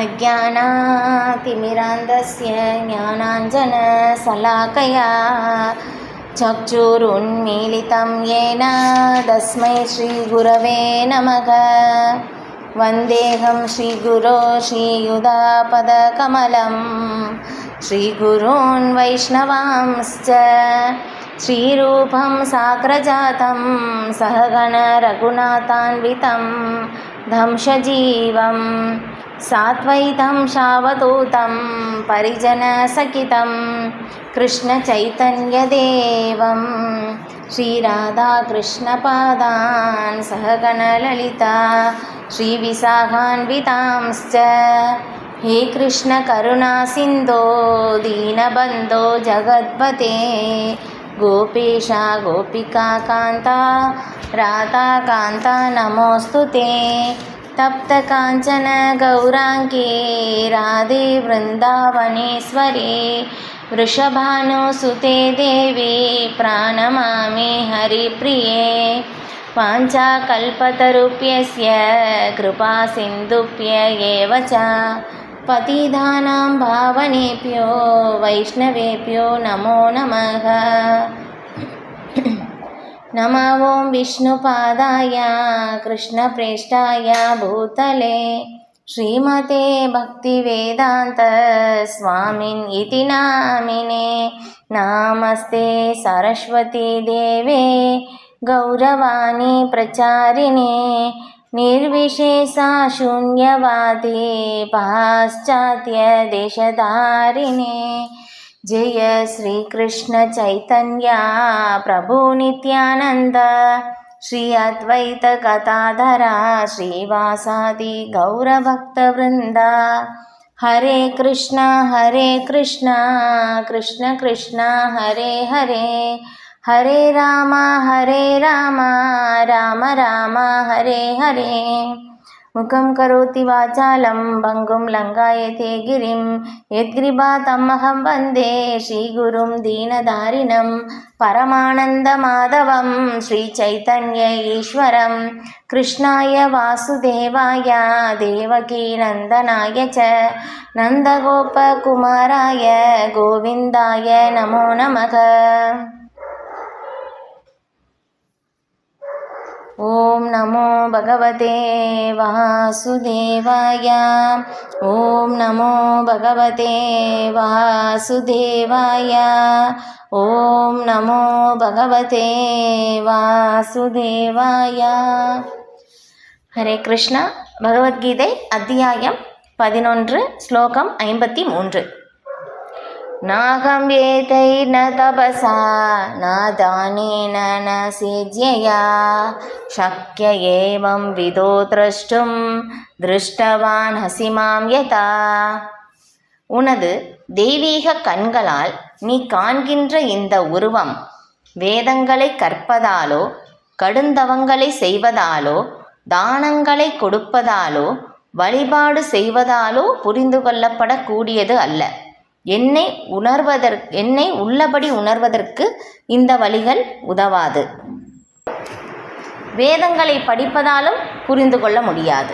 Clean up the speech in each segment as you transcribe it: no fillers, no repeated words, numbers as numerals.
अज्ञानातिमिरान्धस्य ज्ञानाञ्जनशलाकया चक्षुरुन्मीलितं येन तस्मै श्रीगुरवे नमः। वन्देऽहं श्रीगुरो श्रीयुतापदकमलं श्रीगुरून् वैष्णवांश्च श्रीरूपं साग्रजातं सहगण रघुनाथान्वितं धंसजीवं सात्वैतं शावदूतं परिजनसहितं कृष्णचैतन्यदेवं श्रीराधाकृष्णपादान् सहगणललिता श्रीविशाखान्वितांश्च। हे कृष्ण करुणा सिन्धो दीनबन्धो जगद्पते गोपेशा गोपिका कान्ता राधा कान्ता नमोऽस्तु ते। तप्त काञ्चन गौराङ्गी राधे वृन्दावनेश्वरी वृषभानुसुते देवी प्रणमामि हरिप्रिये। वाञ्छाकल्पतरुभ्यश्च कृपासिन्धुभ्य एव च पतितानां पावनेभ्यो वैष्णवेभ्यो नमो नमः। नमो ॐ विष्णुपादाय कृष्णप्रेष्ठाय भूतले श्रीमते भक्तिवेदान्त स्वामिन् इति नामिने। नमस्ते सरस्वती देवे गौरवाणी प्रचारिणे निर्विशेषा शून्यवादी पाश्चात्य देशधारिणे। जय श्री कृष्ण चैतन्य प्रभु नित्यानंद श्री अद्वैत गदाधरा श्रीवासादि गौरभक्तवृंद। हरे कृष्णा कृष्ण कृष्ण हरे हरे हरे राम राम राम हरे हरे। मुखं करोति वाचालं भङ्गुं लङ्घयते गिरिं यद्गृहातमहं वन्दे श्रीगुरुं दीनदारिणं परमानन्दमाधवं श्रीचैतन्य ईश्वरं कृष्णाय वासुदेवाय देवकीनन्दनाय च नन्दगोपकुमाराय गोविन्दाय नमो नमः। ओम नमो भगवते वासुदेवाय। ओम नमो भगवते वासुदेवाय। ओम नमो भगवते वासुदेवाय। हरे कृष्णा। भगवद्गीதை अध्याயம் 11 श्लोकम 53। नाहं वेदैर्न तपसा न दानेन न सेज्यया शक्य एवं विदो द्रष्टुं दृष्टवान् हसि मां यथा। உனது தெய்வீக கண்களால் நீ காண்கின்ற இந்த உருவம் வேதங்களை கற்பதாலோ கடுந்தவங்களை செய்வதாலோ தானங்களை கொடுப்பதாலோ வழிபாடு செய்வதாலோ புரிந்து கொள்ளப்படக்கூடியது அல்ல. என்னை உள்ளபடி உணர்வதற்கு இந்த வழிகள் உதவாது. வேதங்களை படிப்பதாலும் புரிந்து கொள்ள முடியாது.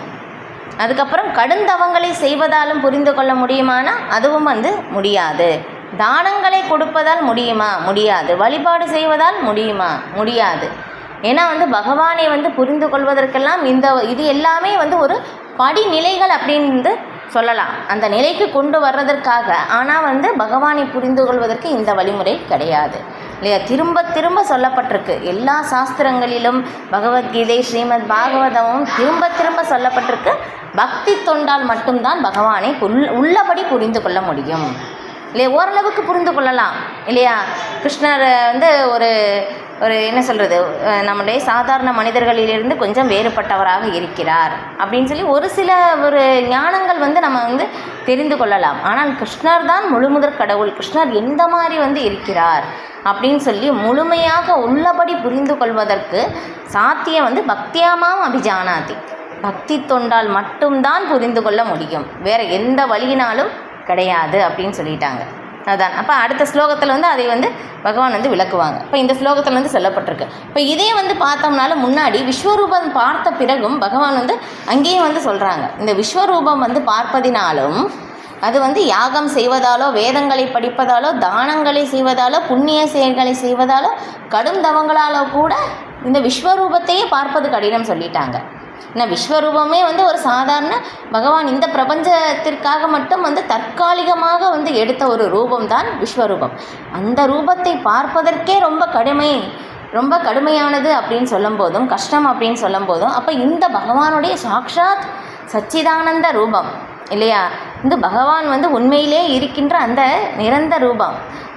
அதுக்கப்புறம் கடுந்தவங்களை செய்வதாலும் புரிந்து கொள்ள முடியுமானா அதுவும் முடியாது. தானங்களை கொடுப்பதால் முடியுமா? முடியாது. வழிபாடு செய்வதால் முடியுமா? முடியாது. ஏன்னா பகவானை புரிந்து கொள்வதற்கெல்லாம் இது எல்லாமே ஒரு படிநிலைகள் அப்படின்னு சொல்லலாம். அந்த நிலைக்கு கொண்டு வர்றதற்காக. ஆனால் பகவானை புரிந்து கொள்வதற்கு இந்த வழிமுறை கிடையாது இல்லையா? திரும்ப திரும்ப சொல்லப்பட்டிருக்கு. எல்லா சாஸ்திரங்களிலும் பகவத்கீதை ஸ்ரீமத் பாகவதமும் திரும்ப திரும்ப சொல்லப்பட்டிருக்கு. பக்தி தொண்டால் மட்டும்தான் பகவானை உள்ளபடி புரிந்து கொள்ள முடியும் இல்லையா? ஓரளவுக்கு புரிந்து கொள்ளலாம் இல்லையா? கிருஷ்ணர் ஒரு என்ன சொல்கிறது, நம்முடைய சாதாரண மனிதர்களிலிருந்து கொஞ்சம் வேறுபட்டவராக இருக்கிறார் அப்படின்னு சொல்லி ஒரு சில ஞானங்கள் நம்ம தெரிந்து கொள்ளலாம். ஆனால் கிருஷ்ணர் தான் முழுமுதற் கடவுள். கிருஷ்ணர் எந்த மாதிரி இருக்கிறார் அப்படின்னு சொல்லி முழுமையாக உள்ளபடி புரிந்து கொள்வதற்கு சாத்தியம் பக்தியாமாம் அபிஜானாதி. பக்தி தொண்டால் மட்டும்தான் புரிந்து கொள்ள முடியும். வேறு எந்த வழியினாலும் கிடையாது அப்படின்னு சொல்லிட்டாங்க. அதான். அப்போ அடுத்த ஸ்லோகத்தில் வந்து அதை வந்து பகவான் வந்து விளக்குவாங்க. இப்போ இந்த ஸ்லோகத்தில் வந்து சொல்லப்பட்டிருக்கு. இப்போ இதே வந்து பார்த்தோம்னாலும் முன்னாடி விஸ்வரூபம் பார்த்த பிறகும் பகவான் வந்து அங்கேயும் வந்து சொல்கிறாங்க, இந்த விஸ்வரூபம் வந்து பார்ப்பதினாலும் அது வந்து யாகம் செய்வதாலோ, வேதங்களை படிப்பதாலோ, தானங்களை செய்வதாலோ, புண்ணிய செயல்களை செய்வதாலோ, கடும் தவங்களாலோ கூட இந்த விஸ்வரூபத்தையே பார்ப்பது கடினம் சொல்லிட்டாங்க. ஏன்னா விஸ்வரூபமே வந்து ஒரு சாதாரண பகவான் இந்த பிரபஞ்சத்திற்காக மட்டும் வந்து தற்காலிகமாக வந்து எடுத்த ஒரு ரூபம்தான் விஸ்வரூபம். அந்த ரூபத்தை பார்ப்பதற்கே ரொம்ப கடுமையானது அப்படின்னு சொல்லும் போதும், கஷ்டம் அப்படின்னு சொல்லும் போதும், அப்போ இந்த பகவானுடைய சாக்ஷாத் சச்சிதானந்த ரூபம் இல்லையா, இந்த பகவான் வந்து உண்மையிலே இருக்கின்ற அந்த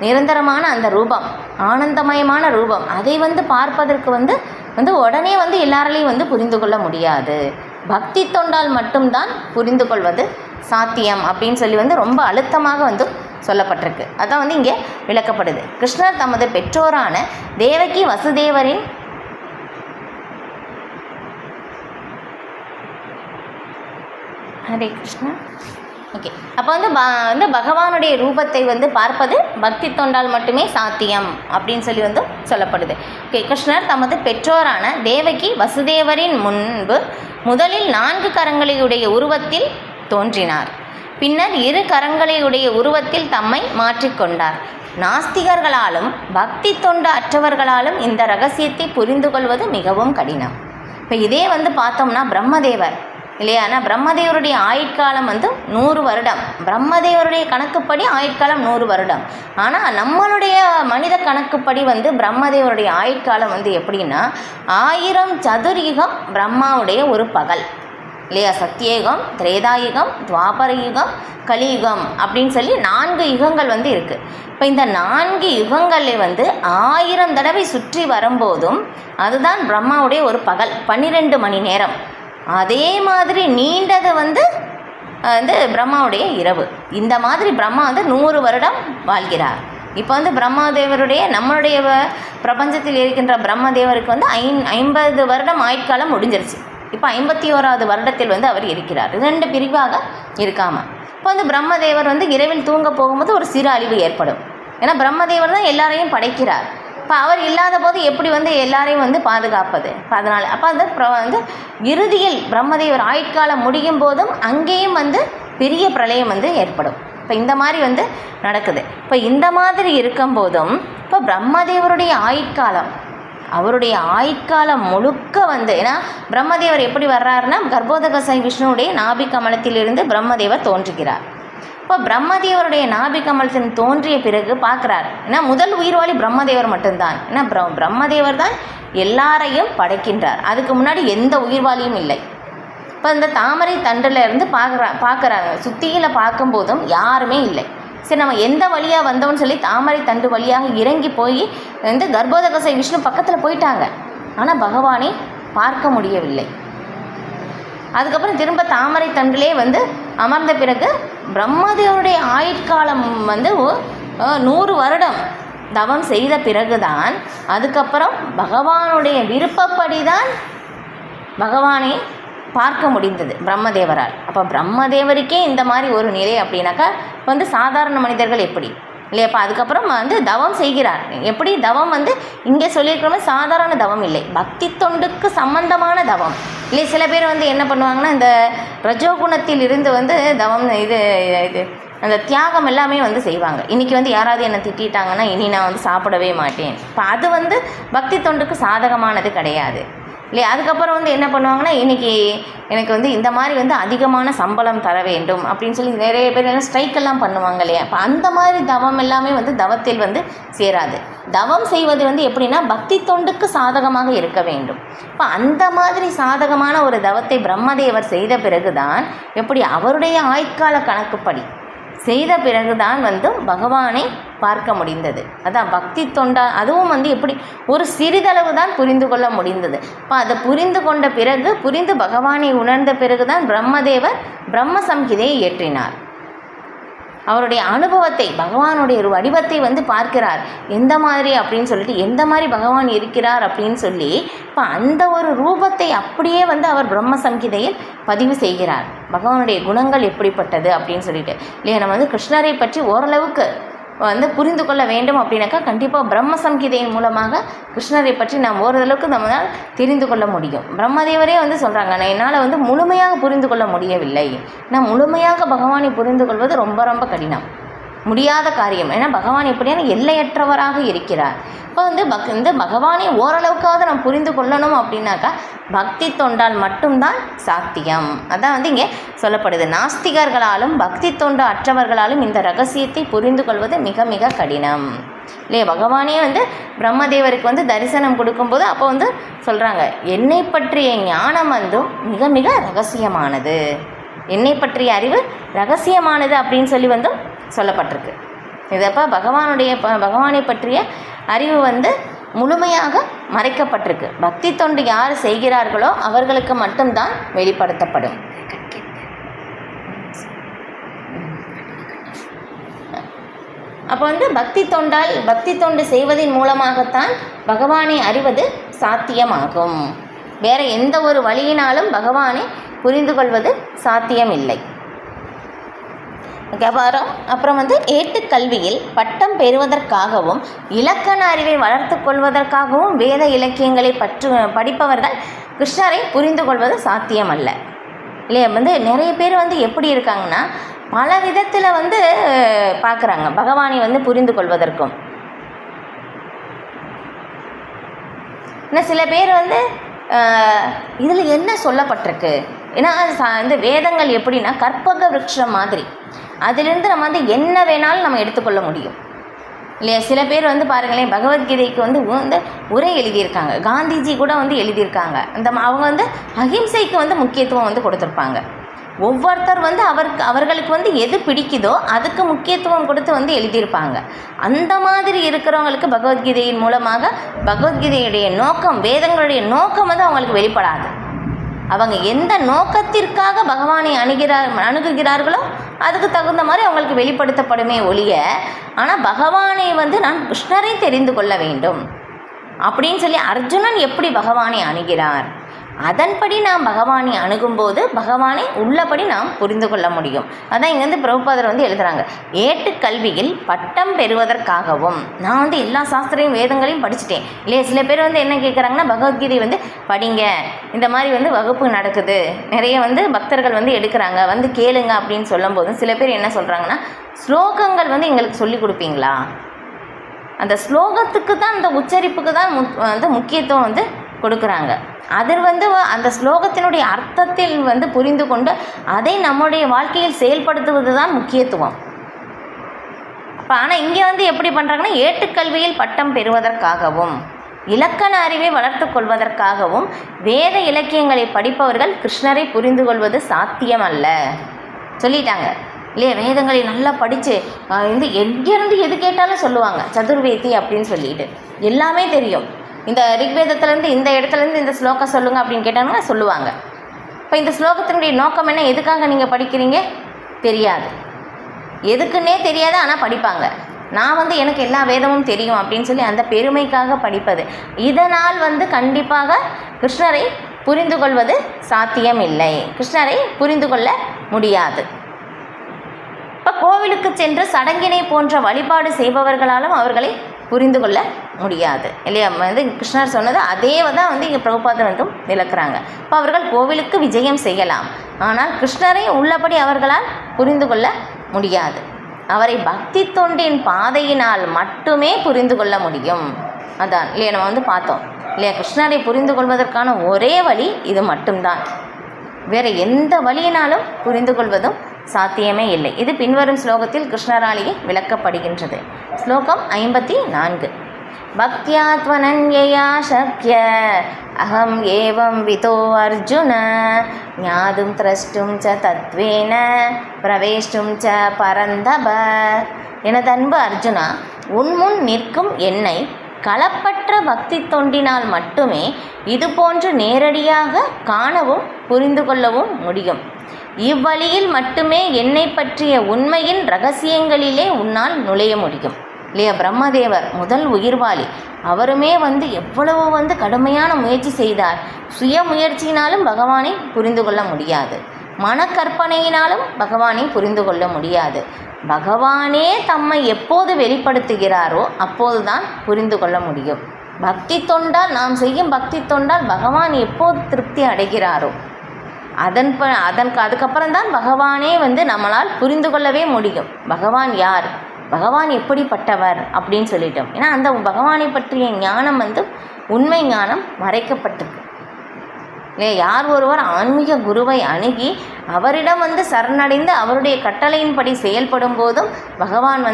நிரந்தரமான அந்த ரூபம், ஆனந்தமயமான ரூபம், அதை வந்து பார்ப்பதற்கு வந்து உடனே வந்து எல்லாராலையும் வந்து புரிந்து கொள்ள முடியாது. பக்தி தொண்டால் மட்டும்தான் புரிந்து கொள்வது சாத்தியம் அப்படின்னு சொல்லி வந்து ரொம்ப அழுத்தமாக வந்து சொல்லப்பட்டிருக்கு. அதான் வந்து இங்கே விளக்கப்படுது. கிருஷ்ணர் தமது பெற்றோரான தேவகி வசுதேவரின் ஹரே கிருஷ்ணா. ஓகே, அப்போ வந்து பகவானுடைய ரூபத்தை வந்து பார்ப்பது பக்தி தொண்டால் மட்டுமே சாத்தியம் அப்படின்னு சொல்லி வந்து சொல்லப்படுது. ஓகே, கிருஷ்ணர் தமது பெற்றோரான தேவகி வசுதேவரின் முன்பு முதலில் 4 கரங்களையுடைய உருவத்தில் தோன்றினார். பின்னர் 2 கரங்களையுடைய உருவத்தில் தம்மை மாற்றிக்கொண்டார். நாஸ்திகர்களாலும் பக்தி தொண்டு அற்றவர்களாலும் இந்த ரகசியத்தை புரிந்து கொள்வது மிகவும் கடினம். இப்போ இதே வந்து பார்த்தோம்னா பிரம்மதேவர் இல்லையா, ஆனால் பிரம்மதேவருடைய ஆயுட்காலம் வந்து 100 வருடம். பிரம்மதேவருடைய கணக்குப்படி ஆயுட்காலம் 100 வருடம். ஆனால் நம்மளுடைய மனித கணக்குப்படி வந்து பிரம்மதேவருடைய ஆயுட்காலம் வந்து எப்படின்னா 1000 சதுர்யுகம் பிரம்மாவுடைய ஒரு பகல் இல்லையா. சத்தியயுகம், திரேதாயுகம், துவாபர யுகம், கலியுகம் அப்படின்னு சொல்லி 4 யுகங்கள் வந்து இருக்குது. இப்போ இந்த 4 யுகங்களில் வந்து 1000 தடவை சுற்றி வரும்போதும் அதுதான் பிரம்மாவுடைய ஒரு பகல், 12 மணி நேரம். அதே மாதிரி நீண்டது வந்து பிரம்மாவுடைய இரவு. இந்த மாதிரி பிரம்மா வந்து 100 வருடம் வாழ்கிறார். இப்போ வந்து பிரம்மதேவருடைய நம்மளுடைய பிரபஞ்சத்தில் இருக்கின்ற பிரம்மதேவருக்கு வந்து 50 வருடம் ஆயுட்காலம் முடிஞ்சிருச்சு. இப்போ 51வது வருடத்தில் வந்து அவர் இருக்கிறார், 2 பிரிவாக இருக்காமல். இப்போ வந்து பிரம்மதேவர் வந்து இரவில் தூங்க போகும்போது ஒரு சிறு அழிவு ஏற்படும். ஏன்னா பிரம்மதேவர் தான் எல்லாரையும் படைக்கிறார். இப்போ அவர் இல்லாத போது எப்படி வந்து எல்லாரையும் வந்து பாதுகாப்பது? இப்போ அதனால் அப்போ வந்து இறுதியில் பிரம்மதேவர் ஆயுட்காலம் முடியும் போதும் அங்கேயும் வந்து பெரிய பிரளயம் வந்து ஏற்படும். இப்போ இந்த மாதிரி வந்து நடக்குது. இப்போ இந்த மாதிரி இருக்கும்போதும் இப்போ பிரம்மதேவருடைய ஆயுட்காலம், அவருடைய ஆயுட்காலம் முழுக்க வந்து, ஏன்னா பிரம்மதேவர் எப்படி வர்றாருன்னா கர்ப்போதகசை விஷ்ணுவுடைய நாபி கமலத்திலிருந்து பிரம்மதேவர் தோன்றுகிறார். இப்போ பிரம்மதேவருடைய நாபி கமலத்தின் தோன்றிய பிறகு பார்க்குறார், ஏன்னா முதல் உயிர்வாளி பிரம்மதேவர் மட்டும்தான். ஏன்னா பிரம்மதேவர் தான் எல்லாரையும் படைக்கின்றார், அதுக்கு முன்னாடி எந்த உயிர்வாளியும் இல்லை. இப்போ இந்த தாமரை தண்டில் இருந்து பார்க்குறாங்க, சுத்தியில் பார்க்கும்போதும் யாருமே இல்லை. சரி, நம்ம எந்த வழியாக வந்தோம்னு சொல்லி தாமரை தண்டு வழியாக இறங்கி போய் வந்து கர்ப்போதகசை விஷ்ணு பக்கத்தில் போயிட்டாங்க. ஆனால் பகவானை பார்க்க முடியவில்லை. அதுக்கப்புறம் திரும்ப தாமரை தண்டிலே வந்து அமர்ந்த பிறகு பிரம்மதேவருடைய ஆயுட்காலம் வந்து 100 வருடம் தவம் செய்த பிறகுதான் அதுக்கப்புறம் பகவானுடைய விருப்பப்படி தான் பகவானை பார்க்க முடிந்தது பிரம்மதேவரால். அப்போ பிரம்மதேவருக்கே இந்த மாதிரி ஒரு நிலை அப்படின்னாக்கா வந்து சாதாரண மனிதர்கள் எப்படி இல்லையாப்பா? அதுக்கப்புறம் வந்து தவம் செய்கிறார். எப்படி தவம் வந்து இங்கே சொல்லியிருக்கிற மாதிரி சாதாரண தவம் இல்லை, பக்தி தொண்டுக்கு சம்பந்தமான தவம் இல்லை. சில பேர் வந்து என்ன பண்ணுவாங்கன்னா இந்த ரஜோகுணத்தில் இருந்து வந்து தவம் இது அந்த தியாகம் எல்லாமே வந்து செய்வாங்க. இன்றைக்கி வந்து யாராவது என்னை திட்டாங்கன்னா இனி நான் வந்து சாப்பிடவே மாட்டேன். இப்போ அது வந்து பக்தி தொண்டுக்கு சாதகமானது கிடையாது இல்லையா? அதுக்கப்புறம் வந்து என்ன பண்ணுவாங்கன்னா இன்றைக்கி எனக்கு வந்து இந்த மாதிரி வந்து அதிகமான சம்பளம் தர வேண்டும் அப்படின்னு சொல்லி நிறைய பேர் எல்லாம் ஸ்ட்ரைக்கெல்லாம் பண்ணுவாங்க இல்லையா? இப்போ அந்த மாதிரி தவம் எல்லாமே வந்து தவத்தில் வந்து சேராது. தவம் செய்வது வந்து எப்படின்னா பக்தி தொண்டுக்கு சாதகமாக இருக்க வேண்டும். இப்போ அந்த மாதிரி சாதகமான ஒரு தவத்தை பிரம்மதேவர் செய்த பிறகுதான் எப்படி அவருடைய ஆயுட்கால கணக்குப்படி செய்த பிறகுதான் வந்து பகவானை பார்க்க முடிந்தது. அதான் பக்தி தொண்டா, அதுவும் வந்து எப்படி ஒரு சிறிதளவு தான் புரிந்து கொள்ள முடிந்தது. இப்போ அதை புரிந்து கொண்ட பிறகு, புரிந்து பகவானை உணர்ந்த பிறகுதான் பிரம்மதேவர் பிரம்ம சம்ஹிதையை இயற்றினார். அவருடைய அனுபவத்தை, பகவானுடைய ஒரு வடிவத்தை வந்து பார்க்கிறார். எந்த மாதிரி அப்படின்னு சொல்லிட்டு, எந்த மாதிரி பகவான் இருக்கிறார் அப்படின்னு சொல்லி இப்போ அந்த ஒரு ரூபத்தை அப்படியே வந்து அவர் பிரம்ம சம்ஹிதையில் பதிவு செய்கிறார். பகவானுடைய குணங்கள் எப்படிப்பட்டது அப்படின்னு சொல்லிட்டு இல்லையா? நம்ம வந்து கிருஷ்ணரை பற்றி ஓரளவுக்கு வந்து புரிந்து கொள்ள வேண்டும் அப்படின்னாக்கா கண்டிப்பாக பிரம்ம சம்ஹிதையின் மூலமாக கிருஷ்ணரை பற்றி நாம் ஓரளவுக்கு நம்மளால் தெரிந்து கொள்ள முடியும். பிரம்மதேவரே வந்து சொல்கிறாங்க, நான் என்னால் வந்து முழுமையாக புரிந்து கொள்ள முடியவில்லை. நான் முழுமையாக பகவானை புரிந்து கொள்வது ரொம்ப ரொம்ப கடினம், முடியாத காரியம். ஏன்னா பகவான் எப்படியான எல்லையற்றவராக இருக்கிறார். இப்போ வந்து இந்த பகவானை ஓரளவுக்காவது நம்ம புரிந்து கொள்ளணும் அப்படின்னாக்கா பக்தி தொண்டால் மட்டும்தான் சாத்தியம். அதான் வந்து இங்கே சொல்லப்படுது, நாஸ்திகர்களாலும் பக்தி தொண்டு அற்றவர்களாலும் இந்த ரகசியத்தை புரிந்து கொள்வது மிக மிக கடினம் இல்லையா. பகவானே வந்து பிரம்மதேவருக்கு வந்து தரிசனம் கொடுக்கும்போது அப்போ வந்து சொல்கிறாங்க, என்னை பற்றிய ஞானம் வந்து மிக மிக ரகசியமானது, என்னை பற்றிய அறிவு ரகசியமானது அப்படின்னு சொல்லி வந்து சொல்லப்பட்டிருக்கு. இதப்போ பகவானை பற்றிய அறிவு வந்து முழுமையாக மறைக்கப்பட்டிருக்கு. பக்தி தொண்டு யார் செய்கிறார்களோ அவர்களுக்கு மட்டும்தான் வெளிப்படுத்தப்படும். அப்போ வந்து பக்தி தொண்டு செய்வதன் மூலமாகத்தான் பகவானை அறிவது சாத்தியமாகும். வேறு எந்த ஒரு வழியினாலும் பகவானை புரிந்து கொள்வது சாத்தியமில்லை. அப்புறம் வந்து ஏட்டுக்கல்வியில் பட்டம் பெறுவதற்காகவும் இலக்கண அறிவை வளர்த்து கொள்வதற்காகவும் வேத இலக்கியங்களை படிப்பவர்கள் கிருஷ்ணரை புரிந்து கொள்வது சாத்தியமல்ல இல்லையா. வந்து நிறைய பேர் வந்து எப்படி இருக்காங்கன்னா பல விதத்தில் வந்து பார்க்குறாங்க பகவானை வந்து புரிந்து கொள்வதற்கும். இன்னும் சில பேர் வந்து இதில் என்ன சொல்லப்பட்டிருக்கு, ஏன்னா இந்த வேதங்கள் எப்படின்னா கற்பக விருட்சம் மாதிரி, அதிலிருந்து நம்ம வந்து என்ன வேணாலும் நம்ம எடுத்துக்கொள்ள முடியும் இல்லையா. சில பேர் வந்து பாருங்களேன், பகவத்கீதைக்கு வந்து உரை எழுதியிருக்காங்க, காந்திஜி கூட வந்து எழுதியிருக்காங்க. அவங்க வந்து அஹிம்சைக்கு வந்து முக்கியத்துவம் வந்து கொடுத்துருப்பாங்க. ஒவ்வொருத்தர் வந்து அவர்களுக்கு வந்து எது பிடிக்குதோ அதுக்கு முக்கியத்துவம் கொடுத்து வந்து எழுதியிருப்பாங்க. அந்த மாதிரி இருக்கிறவங்களுக்கு பகவத்கீதையின் மூலமாக பகவத்கீதையுடைய நோக்கம், வேதங்களுடைய நோக்கம் வந்து அவங்களுக்கு வெளிப்படாது. அவங்க எந்த நோக்கத்திற்காக பகவானை அணுகுகிறார்களோ அதுக்கு தகுந்த மாதிரி அவங்களுக்கு வெளிப்படுத்தப்படுமே ஒழிய, ஆனால் பகவானை வந்து நான் கிருஷ்ணரை தெரிந்து கொள்ள வேண்டும் அப்படின்னு சொல்லி அர்ஜுனன் எப்படி பகவானை அணுகிறார், அதன்படி நாம் பகவானை அணுகும்போது பகவானை உள்ளபடி நாம் புரிந்து கொள்ள முடியும். அதான் இங்கே வந்து பிரபுபாதர் வந்து எழுதுகிறாங்க, ஏட்டுக்கல்வியில் பட்டம் பெறுவதற்காகவும். நான் வந்து எல்லா சாஸ்திரையும் வேதங்களையும் படிச்சுட்டேன் இல்லையா. சில பேர் வந்து என்ன கேட்குறாங்கன்னா, பகவத்கீதை வந்து படிங்க, இந்த மாதிரி வந்து வகுப்பு நடக்குது, நிறைய வந்து பக்தர்கள் வந்து எடுக்கிறாங்க, வந்து கேளுங்க அப்படின்னு சொல்லும்போது சில பேர் என்ன சொல்கிறாங்கன்னா, ஸ்லோகங்கள் வந்து எங்களுக்கு சொல்லி கொடுப்பீங்களா, அந்த ஸ்லோகத்துக்கு தான், அந்த உச்சரிப்புக்கு தான் வந்து முக்கியத்துவம் வந்து கொடுக்குறாங்க. அதில் வந்து அந்த ஸ்லோகத்தினுடைய அர்த்தத்தில் வந்து புரிந்து கொண்டு அதை நம்முடைய வாழ்க்கையில் செயல்படுத்துவது தான் முக்கியத்துவம். அப்போ ஆனால் இங்கே வந்து எப்படி பண்ணுறாங்கன்னா, ஏட்டுக்கல்வியில் பட்டம் பெறுவதற்காகவும் இலக்கண அறிவை வளர்த்து கொள்வதற்காகவும் வேத இலக்கியங்களை படிப்பவர்கள் கிருஷ்ணரை புரிந்து கொள்வது சாத்தியமல்ல சொல்லிட்டாங்க இல்லையா. வேதங்களை நல்லா படித்து வந்து எங்கேருந்து எது கேட்டாலும் சொல்லுவாங்க, சதுர்வேதி அப்படின்னு சொல்லிட்டு எல்லாமே தெரியும். இந்த ரிக்வேதத்துலேருந்து இந்த இடத்துலேருந்து இந்த ஸ்லோகம் சொல்லுங்கள் அப்படின்னு கேட்டாங்கன்னா சொல்லுவாங்க. இப்போ இந்த ஸ்லோகத்தினுடைய நோக்கம் என்ன, எதுக்காக நீங்கள் படிக்கிறீங்க தெரியாது, எதுக்குன்னே தெரியாது, ஆனால் படிப்பாங்க. நான் வந்து எனக்கு எல்லா வேதமும் தெரியும் அப்படின்னு சொல்லி அந்த பெருமைக்காக படிப்பது, இதனால் வந்து கண்டிப்பாக கிருஷ்ணரை புரிந்து கொள்வது சாத்தியமில்லை, கிருஷ்ணரை புரிந்து கொள்ள முடியாது. இப்போ கோவிலுக்கு சென்று சடங்கினை போன்ற வழிபாடு செய்பவர்களாலும் அவர்களை புரிந்து கொள்ள முடியாது இல்லையா. வந்து கிருஷ்ணர் சொன்னது அதே தான் வந்து இங்கே பிரபுபாதர் வந்து விளக்குறாங்க. இப்போ அவர்கள் கோவிலுக்கு விஜயம் செய்யலாம், ஆனால் கிருஷ்ணரை உள்ளபடி அவர்களால் புரிந்து கொள்ள முடியாது. அவரை பக்தி தொண்டின் பாதையினால் மட்டுமே புரிந்து கொள்ள முடியும். அதான் இல்லையா, நம்ம வந்து பார்த்தோம் இல்லையா, கிருஷ்ணரை புரிந்து கொள்வதற்கான ஒரே வழி இது மட்டும்தான், வேறு எந்த வழியினாலும் புரிந்து கொள்வதும் சாத்தியமே இல்லை. இது பின்வரும் ஸ்லோகத்தில் கிருஷ்ணராலேயே விளக்கப்படுகின்றது. ஸ்லோகம் 54. பக்தியாத்வனன்யயா சக்ய அகம் ஏவம் விதோ அர்ஜுன ஞாதும் திரஷ்டும் ச தத்வேன பிரவேஷ்டும் ச பரந்தப. எனது அன்பு அர்ஜுனா, உன்முன் நிற்கும் என்னை களப்பற்ற பக்தி தொண்டினால் மட்டுமே இது போன்று நேரடியாக காணவும் புரிந்து கொள்ளவும் முடியும். இவ்வழியில் மட்டுமே என்னை பற்றிய உண்மையின் இரகசியங்களிலே உன்னால் நுழைய முடியும் இல்லையா. பிரம்மதேவர் முதல் உயிர்வாளி, அவருமே வந்து எவ்வளவு வந்து கடுமையான முயற்சி செய்தார். சுய முயற்சியினாலும் பகவானை புரிந்து கொள்ள முடியாது. மனக்கற்பனையினாலும் பகவானை புரிந்து கொள்ள முடியாது. பகவானே தம்மை எப்போது வெளிப்படுத்துகிறாரோ அப்போதுதான் புரிந்து கொள்ள முடியும். பக்தி தொண்டால், நாம் செய்யும் பக்தி தொண்டால் பகவான் எப்போது திருப்தி அடைகிறாரோ அதுக்கப்புறம் தான் பகவானே நம்மளால் புரிந்து கொள்ளவே முடியும். பகவான் யார், பகவான் எப்படிப்பட்டவர் அப்படின்னு சொல்லிட்டோம். ஏன்னா அந்த பகவானை பற்றிய ஞானம் உண்மை ஞானம் மறைக்கப்பட்டிருக்கு இல்லையா. யார் ஒருவர் ஆன்மீக குருவை அணுகி அவரிடம் சரணடைந்து அவருடைய கட்டளையின்படி செயல்படும் போதும் பகவான்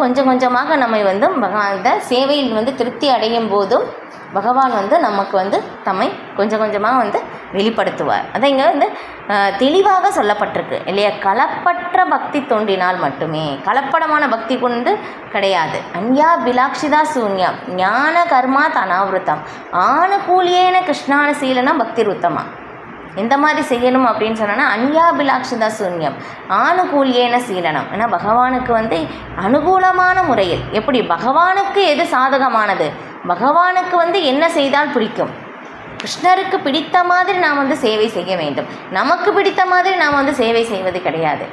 கொஞ்சம் கொஞ்சமாக நம்மை இந்த சேவையில் திருப்தி அடையும் போதும் பகவான் நமக்கு தம்மை கொஞ்சம் கொஞ்சமாக வெளிப்படுத்துவார். அதை இங்கே தெளிவாக சொல்லப்பட்டிருக்கு இல்லையா. களப்பற்ற பக்தி தோன்றினால் மட்டுமே, கலப்படமான பக்தி கொண்டு கிடையாது. அன்யா பிலாக்ஷிதா சூன்யம் ஞான கர்மா தனாவிருத்தம் ஆனுகூலியேன கிருஷ்ணானுசீலனா பக்தி ருத்தமா. எந்த மாதிரி செய்யணும் அப்படின்னு சொன்னால் அன்யாபிலாக்ஷிதா சூன்யம் ஆனுகூலியேன சீலனம். ஏன்னா பகவானுக்கு அனுகூலமான முறையில், எப்படி பகவானுக்கு எது சாதகமானது, பகவானுக்கு என்ன செய்தால் பிடிக்கும், கிருஷ்ணருக்கு பிடித்த மாதிரி நாம் சேவை செய்ய வேண்டும். நமக்கு பிடித்த மாதிரி நாம் சேவை செய்வது கிடையாது.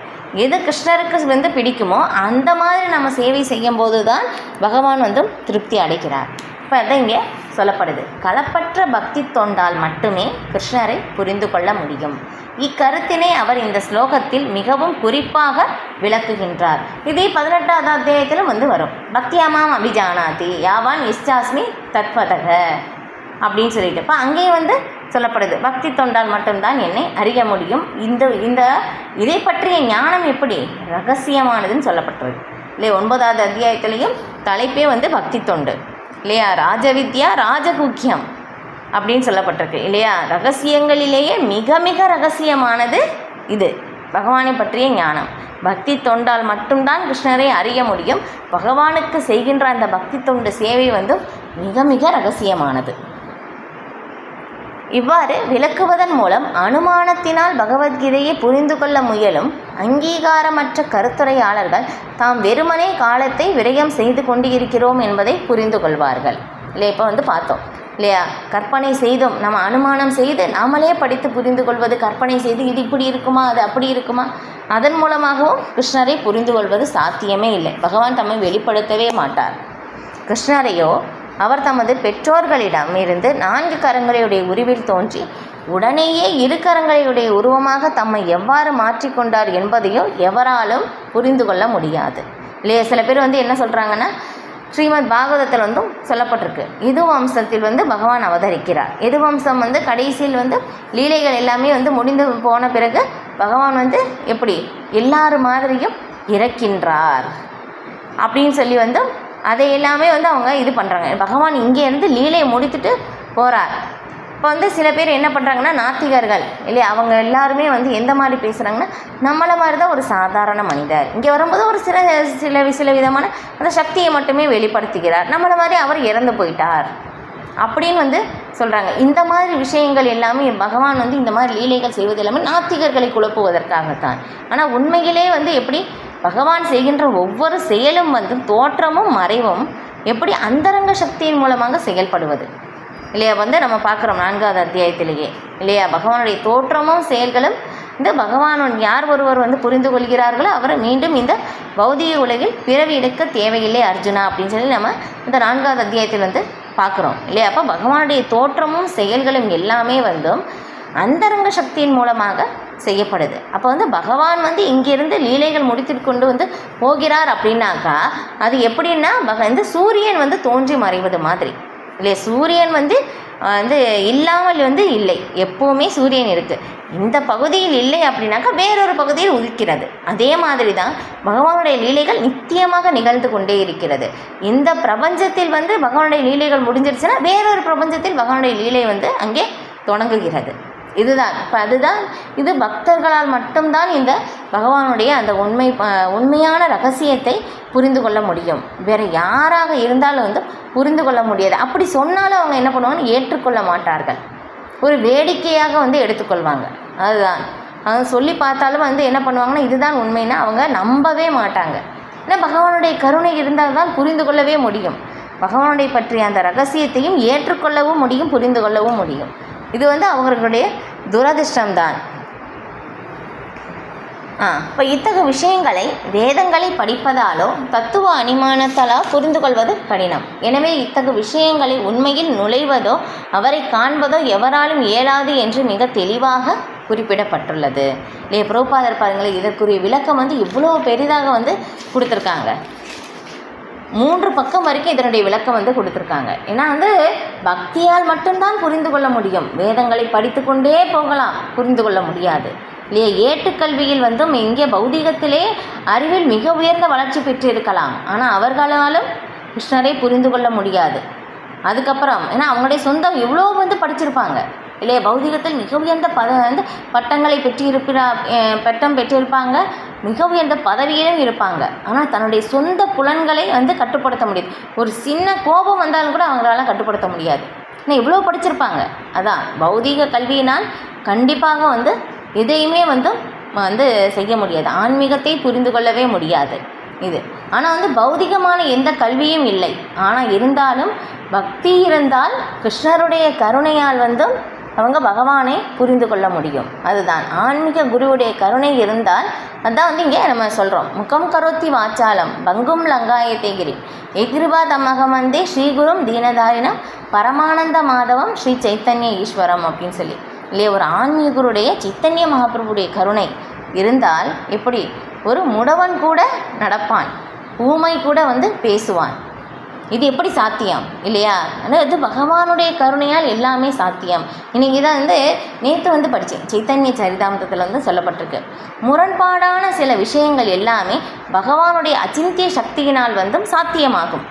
எது கிருஷ்ணருக்கு பிடிக்குமோ அந்த மாதிரி நம்ம சேவை செய்யும் போது தான் பகவான் திருப்தி அடைகிறார். இப்போ அதான் இங்கே சொல்லப்படுது. களப்பற்ற பக்தி தொண்டால் மட்டுமே கிருஷ்ணரை புரிந்து கொள்ள முடியும். இக்கருத்தினை அவர் இந்த ஸ்லோகத்தில் மிகவும் குறிப்பாக விளக்குகின்றார். இதே 18வது அத்தியாயத்திலும் வரும். பக்தியாமாம் அபிஜானாதி யாவான் இஷ்டாஸ்மி தத்வதக அப்படின்னு சொல்லிட்டு இப்போ அங்கேயும் சொல்லப்படுது. பக்தி தொண்டால் மட்டும்தான் என்னை அறிய முடியும். இதை பற்றிய ஞானம் எப்படி ரகசியமானதுன்னு சொல்லப்பட்டது இல்லையா. 9வது அத்தியாயத்திலையும் தலைப்பே பக்தி தொண்டு இல்லையா. ராஜவித்யா ராஜகுக்கியம் அப்படின்னு சொல்லப்பட்டிருக்கு இல்லையா. ரகசியங்களிலேயே மிக மிக ரகசியமானது இது பகவானை பற்றிய ஞானம். பக்தி தொண்டால் மட்டும்தான் கிருஷ்ணரை அறிய முடியும். பகவானுக்கு செய்கின்ற அந்த பக்தி தொண்டு சேவை மிக மிக ரகசியமானது. இவ்வாறு விளக்குவதன் மூலம் அனுமானத்தினால் பகவத்கீதையை புரிந்து கொள்ள முயலும் அங்கீகாரமற்ற கருத்துரையாளர்கள் தாம் வெறுமனே காலத்தை விரயம் செய்து கொண்டு இருக்கிறோம் என்பதை புரிந்து கொள்வார்கள் இல்லையா. இப்போ பார்த்தோம் இல்லையா, கற்பனை செய்தோம், நம்ம அனுமானம் செய்து நாமளே படித்து புரிந்து கொள்வது, கற்பனை செய்து இது இப்படி இருக்குமா அது அப்படி இருக்குமா, அதன் மூலமாகவும் கிருஷ்ணரை புரிந்து கொள்வது சாத்தியமே இல்லை. பகவான் தம்மை வெளிப்படுத்தவே மாட்டார். கிருஷ்ணரையோ அவர் தமது பெற்றோர்களிடம் இருந்து 4 கரங்களுடைய உருவில் தோன்றி உடனேயே 2 கரங்களுடைய உருவமாக தம்மை எவ்வாறு மாற்றிக்கொண்டார் என்பதையோ எவராலும் புரிந்து கொள்ள முடியாது இல்லையா. சில பேர் என்ன சொல்கிறாங்கன்னா, ஸ்ரீமத் பாகவதத்தில் சொல்லப்பட்டிருக்கு எது வம்சத்தில் பகவான் அவதரிக்கிறார். எது வம்சம் கடைசியில் லீலைகள் எல்லாமே முடிந்து போன பிறகு பகவான் எப்படி எல்லாரு மாதிரியும் இறக்கின்றார் அப்படின்னு சொல்லி அதை எல்லாமே அவங்க இது பண்ணுறாங்க. பகவான் இங்கேருந்து லீலையை முடித்துட்டு போகிறார். இப்போ சில பேர் என்ன பண்ணுறாங்கன்னா, நாத்திகர்கள் இல்லையா, அவங்க எல்லாருமே எந்த மாதிரி பேசுகிறாங்கன்னா, நம்மளை மாதிரி தான் ஒரு சாதாரண மனிதர், இங்கே வரும்போது ஒரு சில விதமான அந்த சக்தியை மட்டுமே வெளிப்படுத்துகிறார், நம்மளை மாதிரி அவர் இறந்து போயிட்டார் அப்படின்னு சொல்கிறாங்க. இந்த மாதிரி விஷயங்கள் எல்லாமே பகவான் இந்த மாதிரி லீலைகள் செய்வது எல்லாமே நாத்திகர்களை குழப்புவதற்காகத்தான். ஆனால் உண்மையிலே எப்படி பகவான் செய்கின்ற ஒவ்வொரு செயலும் தோற்றமும் மறைவும் எப்படி அந்தரங்க சக்தியின் மூலமாக செயல்படுவது இல்லையா. நம்ம பார்க்குறோம் 4வது அத்தியாயத்திலேயே இல்லையா. பகவானுடைய தோற்றமும் செயல்களும் பகவான் யார் ஒருவர் புரிந்து கொள்கிறார்களோ அவரை மீண்டும் இந்த பௌதிக உலகில் பிறவி எடுக்க தேவையில்லை அர்ஜுனா அப்படின்னு சொல்லி நம்ம இந்த 4வது அத்தியாயத்தில் பார்க்குறோம் இல்லையா. அப்போ பகவானுடைய தோற்றமும் செயல்களும் எல்லாமே அந்தரங்க சக்தியின் மூலமாக செய்யப்படுது. அப்போ பகவான் இங்கிருந்து லீலைகள் முடித்து கொண்டு போகிறார் அப்படின்னாக்கா அது எப்படின்னா சூரியன் தோன்றி மறைவது மாதிரி இல்லையா. சூரியன் இல்லாமல் இல்லை, எப்போவுமே சூரியன் இருக்குது. இந்த பகுதியில் இல்லை அப்படின்னாக்கா வேறொரு பகுதியில் உதிக்கிறது. அதே மாதிரி தான் பகவானுடைய லீலைகள் நித்தியமாக நிகழ்ந்து கொண்டே இருக்கிறது. இந்த பிரபஞ்சத்தில் பகவானுடைய லீலைகள் முடிஞ்சிருச்சுன்னா வேறொரு பிரபஞ்சத்தில் பகவானுடைய லீலை அங்கே தொடங்குகிறது. இதுதான் இப்போ அதுதான் இது பக்தர்களால் மட்டும்தான் இந்த பகவானுடைய அந்த உண்மையான ரகசியத்தை புரிந்து கொள்ள முடியும். வேறு யாராக இருந்தாலும் புரிந்து கொள்ள முடியாது. அப்படி சொன்னாலும் அவங்க என்ன பண்ணுவாங்கன்னு ஏற்றுக்கொள்ள மாட்டார்கள், ஒரு வேடிக்கையாக எடுத்துக்கொள்வாங்க. அதுதான் அவங்க சொல்லி பார்த்தாலும் என்ன பண்ணுவாங்கன்னா இதுதான் உண்மைன்னா அவங்க நம்பவே மாட்டாங்க. ஏன்னா பகவானுடைய கருணை இருந்தால் தான் புரிந்து கொள்ளவே முடியும். பகவானுடைய பற்றிய அந்த ரகசியத்தையும் ஏற்றுக்கொள்ளவும் முடியும், புரிந்து கொள்ளவும் முடியும். இது அவங்களுடைய துரதிர்ஷ்டம்தான். இப்போ இத்தகைய விஷயங்களை வேதங்களை படிப்பதாலோ தத்துவ அனுமானத்தாலோ புரிந்து கொள்வது கடினம். எனவே இத்தகைய விஷயங்களை உண்மையில் நுழைவதோ அவரை காண்பதோ எவராலும் இயலாது என்று மிக தெளிவாக குறிப்பிடப்பட்டுள்ளது. இல்லையா? பிரபுபாதர் பாருங்களேன், இதற்குரிய விளக்கம் இவ்வளோ பெரிதாக கொடுத்துருக்காங்க. 3 பக்கம் வரைக்கும் இதனுடைய விளக்கம் கொடுத்துருக்காங்க. ஏன்னா பக்தியால் மட்டும்தான் புரிந்து கொள்ள முடியும். வேதங்களை படித்து கொண்டே போகலாம், புரிந்து கொள்ள முடியாது. இல்லையா? ஏட்டுக்கல்வியில் இங்கே பௌதிகத்திலே அறிவில் மிக உயர்ந்த வளர்ச்சி பெற்று இருக்கலாம். ஆனால் அவர்களாலும் கிருஷ்ணரை புரிந்து கொள்ள முடியாது. அதுக்கப்புறம் ஏன்னா அவங்களுடைய சொந்தம் இவ்வளோ படிச்சிருப்பாங்க இல்லையா? பௌதிகத்தில் மிக உயர்ந்த பட்டங்களை பட்டம் பெற்றிருப்பாங்க, மிக உயர்ந்த பதவியிலும் இருப்பாங்க. ஆனால் தன்னுடைய சொந்த புலன்களை கட்டுப்படுத்த முடியாது. ஒரு சின்ன கோபம் வந்தாலும் கூட அவங்களால கட்டுப்படுத்த முடியாது. ஏன்னா இவ்வளோ படிச்சிருப்பாங்க. அதான் பௌதிக கல்வியினால் கண்டிப்பாக எதையுமே செய்ய முடியாது. ஆன்மீகத்தை புரிந்து கொள்ளவே முடியாது இது. ஆனால் பௌதிகமான எந்த கல்வியும் இல்லை. ஆனால் இருந்தாலும் பக்தி இருந்தால் கிருஷ்ணருடைய கருணையால் அவங்க பகவானை புரிந்து கொள்ள முடியும். அதுதான் ஆன்மீக குருவுடைய கருணை இருந்தால் அதான் இங்கே நம்ம சொல்கிறோம். முகம் கரோத்தி வாச்சாலம் பங்கும் லங்காயத்தேகிரி எகிருபா தம்மகமந்தே ஸ்ரீகுரும் தீனதாரினம் பரமானந்த மாதவம் ஸ்ரீ சைத்தன்ய ஈஸ்வரம் அப்படின்னு சொல்லி இல்லையா? ஒரு ஆன்மீக குருடைய சைத்தன்ய மகாபிரபுடைய கருணை இருந்தால் எப்படி ஒரு முடவன் கூட நடப்பான், ஊமை கூட பேசுவான். இது எப்படி சாத்தியம் இல்லையா? ஆனால் பகவானுடைய கருணையால் எல்லாமே சாத்தியம். இன்றைக்கி தான் நேற்று படித்தேன், சைத்தன்ய சரிதாமிரத்தில் சொல்லப்பட்டிருக்கு. முரண்பாடான சில விஷயங்கள் எல்லாமே பகவானுடைய அச்சிந்திய சக்தியினால் சாத்தியமாகும்.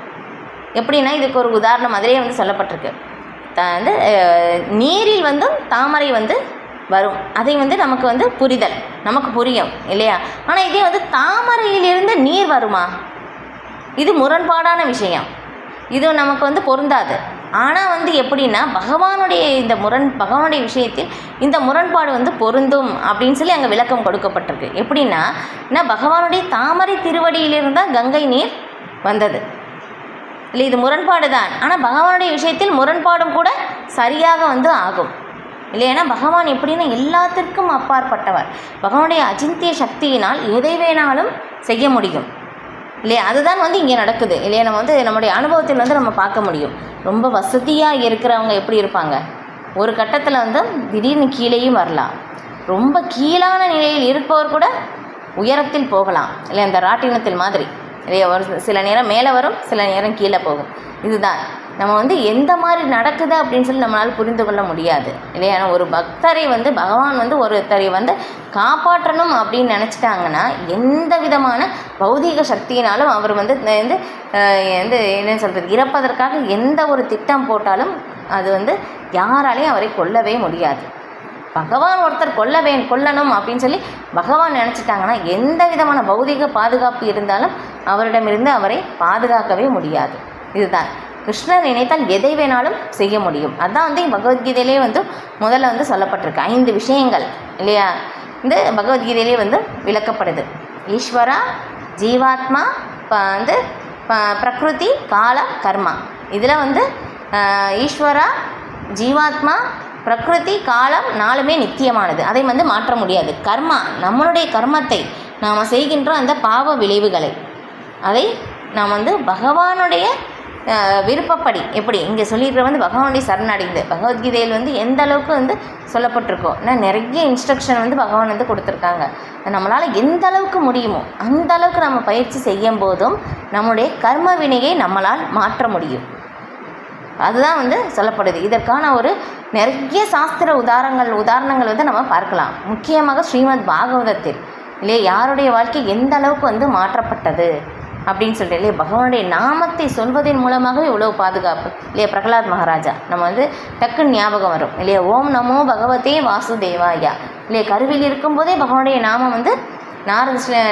எப்படின்னா இதுக்கு ஒரு உதாரணம் அதிலே சொல்லப்பட்டிருக்கு. நீரில் தாமரை வரும், அதை நமக்கு புரிதல் நமக்கு புரியும் இல்லையா? ஆனால் இதே தாமரையிலிருந்து நீர் வருமா? இது முரண்பாடான விஷயம். இது நமக்கு பொருந்தாது. ஆனால் எப்படின்னா பகவானுடைய பகவானுடைய விஷயத்தில் இந்த முரண்பாடு பொருந்தும் அப்படின்னு சொல்லி அங்கே விளக்கம் கொடுக்கப்பட்டிருக்கு. எப்படின்னா பகவானுடைய தாமரை திருவடியிலிருந்து தான் கங்கை நீர் வந்தது இல்லை, இது முரண்பாடு தான். ஆனால் பகவானுடைய விஷயத்தில் முரண்பாடும் கூட சரியாக ஆகும் இல்லையா? பகவான் எப்படின்னா எல்லாத்திற்கும் அப்பாற்பட்டவர். பகவானுடைய அச்சிந்திய சக்தியினால் எதை வேணாலும் செய்ய முடியும் இல்லையா? அதுதான் இங்கே நடக்குது இல்லையா? நம்ம நம்முடைய அனுபவத்தில் நம்ம பார்க்க முடியும். ரொம்ப வசதியாக இருக்கிறவங்க எப்படி இருப்பாங்க, ஒரு கட்டத்தில் திடீர்னு கீழேயும் வரலாம். ரொம்ப கீழான நிலையில் இருப்பவர் கூட உயரத்தில் போகலாம் இல்லை? அந்த ராட்டினத்தில் மாதிரி இல்லையா? ஒரு சில நேரம் மேலே வரும், சில நேரம் கீழே போகும். இதுதான் நம்ம எந்த மாதிரி நடக்குது அப்படின்னு சொல்லி நம்மளால் புரிந்து கொள்ள முடியாது இல்லையா? ஒரு பக்தரை பகவான் ஒருத்தரை காப்பாற்றணும் அப்படின்னு நினச்சிட்டாங்கன்னா எந்த விதமான பௌதீக சக்தியினாலும் அவர் என்ன சொல்கிறது, இறப்பதற்காக எந்த ஒரு திட்டம் போட்டாலும் அது யாராலையும் அவரை கொல்லவே முடியாது. பகவான் ஒருத்தர் கொல்லணும் அப்படின்னு சொல்லி பகவான் நினச்சிட்டாங்கன்னா எந்த விதமான பௌதிக பாதுகாப்பு இருந்தாலும் அவரிடமிருந்து அவரை பாதுகாக்கவே முடியாது. இதுதான் கிருஷ்ணர் நினைத்தால் எதை வேணாலும் செய்ய முடியும். அதுதான் பகவத்கீதையிலே முதல்ல சொல்லப்பட்டிருக்கு 5 விஷயங்கள் இல்லையா? இந்த பகவத்கீதையிலே விளக்கப்படுது. ஈஸ்வரா, ஜீவாத்மா, பிரகிருதி, காலம், கர்மா. இதில் ஈஸ்வரா, ஜீவாத்மா, பிரகிருதி, காலம் 4மே நித்தியமானது, அதை மாற்ற முடியாது. கர்மா, நம்மளுடைய கர்மத்தை நாம் செய்கின்ற அந்த பாவ விளைவுகளை அதை நாம் பகவானுடைய விருப்பப்படி எப்படி இங்கே சொல்லியிருக்கிற பகவானுடைய சரணடைந்து பகவத்கீதையில் எந்த அளவுக்கு சொல்லப்பட்டிருக்கோ நிறைய இன்ஸ்ட்ரக்ஷன் பகவான் கொடுத்துருக்காங்க. நம்மளால் எந்த அளவுக்கு முடியுமோ அந்த அளவுக்கு நம்ம பயிற்சி செய்யும் போதும் நம்முடைய கர்ம வினையை நம்மளால் மாற்ற முடியும். அதுதான் சொல்லப்படுது. இதற்கான ஒரு நிறைய சாஸ்திர உதாரணங்கள் நம்ம பார்க்கலாம். முக்கியமாக ஸ்ரீமத் பாகவதத்தில் இல்லையா யாருடைய வாழ்க்கை எந்த அளவுக்கு மாற்றப்பட்டது அப்படின்னு சொல்லிட்டு இல்லையா? பகவானுடைய நாமத்தை சொல்வதன் மூலமாகவே இவ்வளோ பாதுகாப்பு இல்லையா? பிரகலாத் மகாராஜா நம்ம டக்குன்னு ஞாபகம் வரும் இல்லையா? ஓம் நமோ பகவதே வாசுதேவாயா இல்லையா? கருவில் இருக்கும்போதே பகவானுடைய நாமம்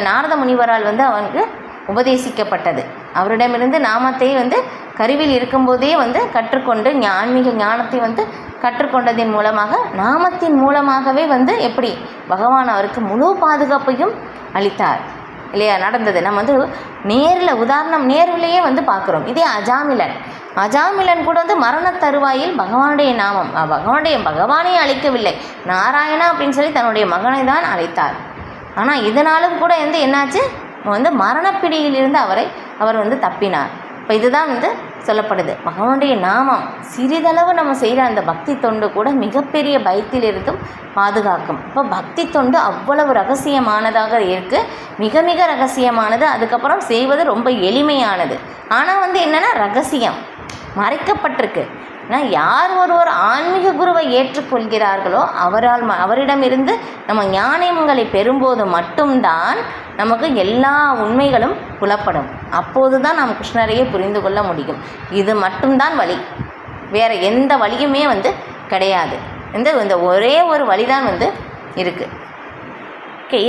நாரத முனிவரால் அவனுக்கு உபதேசிக்கப்பட்டது. அவரிடமிருந்து நாமத்தை கருவில் இருக்கும்போதே கற்றுக்கொண்டு ஆன்மீக ஞானத்தை கற்றுக்கொண்டதின் மூலமாக நாமத்தின் மூலமாகவே எப்படி பகவான் அவருக்கு முழு பாதுகாப்பையும் அளித்தார் இல்லையா? நடந்தது நம்ம நேரிலேயே பார்க்குறோம். இதே அஜாமிலன் கூட மரண தருவாயில் பகவானுடைய நாமம் பகவானை அழைக்கவில்லை, நாராயணா அப்படின்னு சொல்லி தன்னுடைய மகனை தான் அழைத்தார் ஆனால் இதனாலும் கூட என்னாச்சு, மரணப்பிடியிலிருந்து அவர் தப்பினார். இப்போ இதுதான் சொல்லப்படுது. பகவானுடைய நாமம் சிறிதளவு நம்ம செய்கிற அந்த பக்தி தொண்டு கூட மிகப்பெரிய பயத்திலிருந்தும் பாதுகாக்கும். இப்போ பக்தி தொண்டு அவ்வளவு ரகசியமானதாக இருக்குது, மிக மிக ரகசியமானது. அதுக்கப்புறம் செய்வது ரொம்ப எளிமையானது. ஆனால் என்னென்னா ரகசியம் மறைக்கப்பட்டிருக்கு. ஆனால் யார் ஒருவர் ஆன்மீக குருவை ஏற்றுக்கொள்கிறார்களோ அவரிடமிருந்து நம்ம ஞானங்களை பெறும்போது மட்டும்தான் நமக்கு எல்லா உண்மைகளும் புலப்படும். அப்போது தான் நாம் கிருஷ்ணரையே புரிந்து கொள்ள முடியும். இது மட்டும்தான் வழி, வேறு எந்த வழியுமே கிடையாது. இந்த ஒரே ஒரு வழிதான் இருக்குது.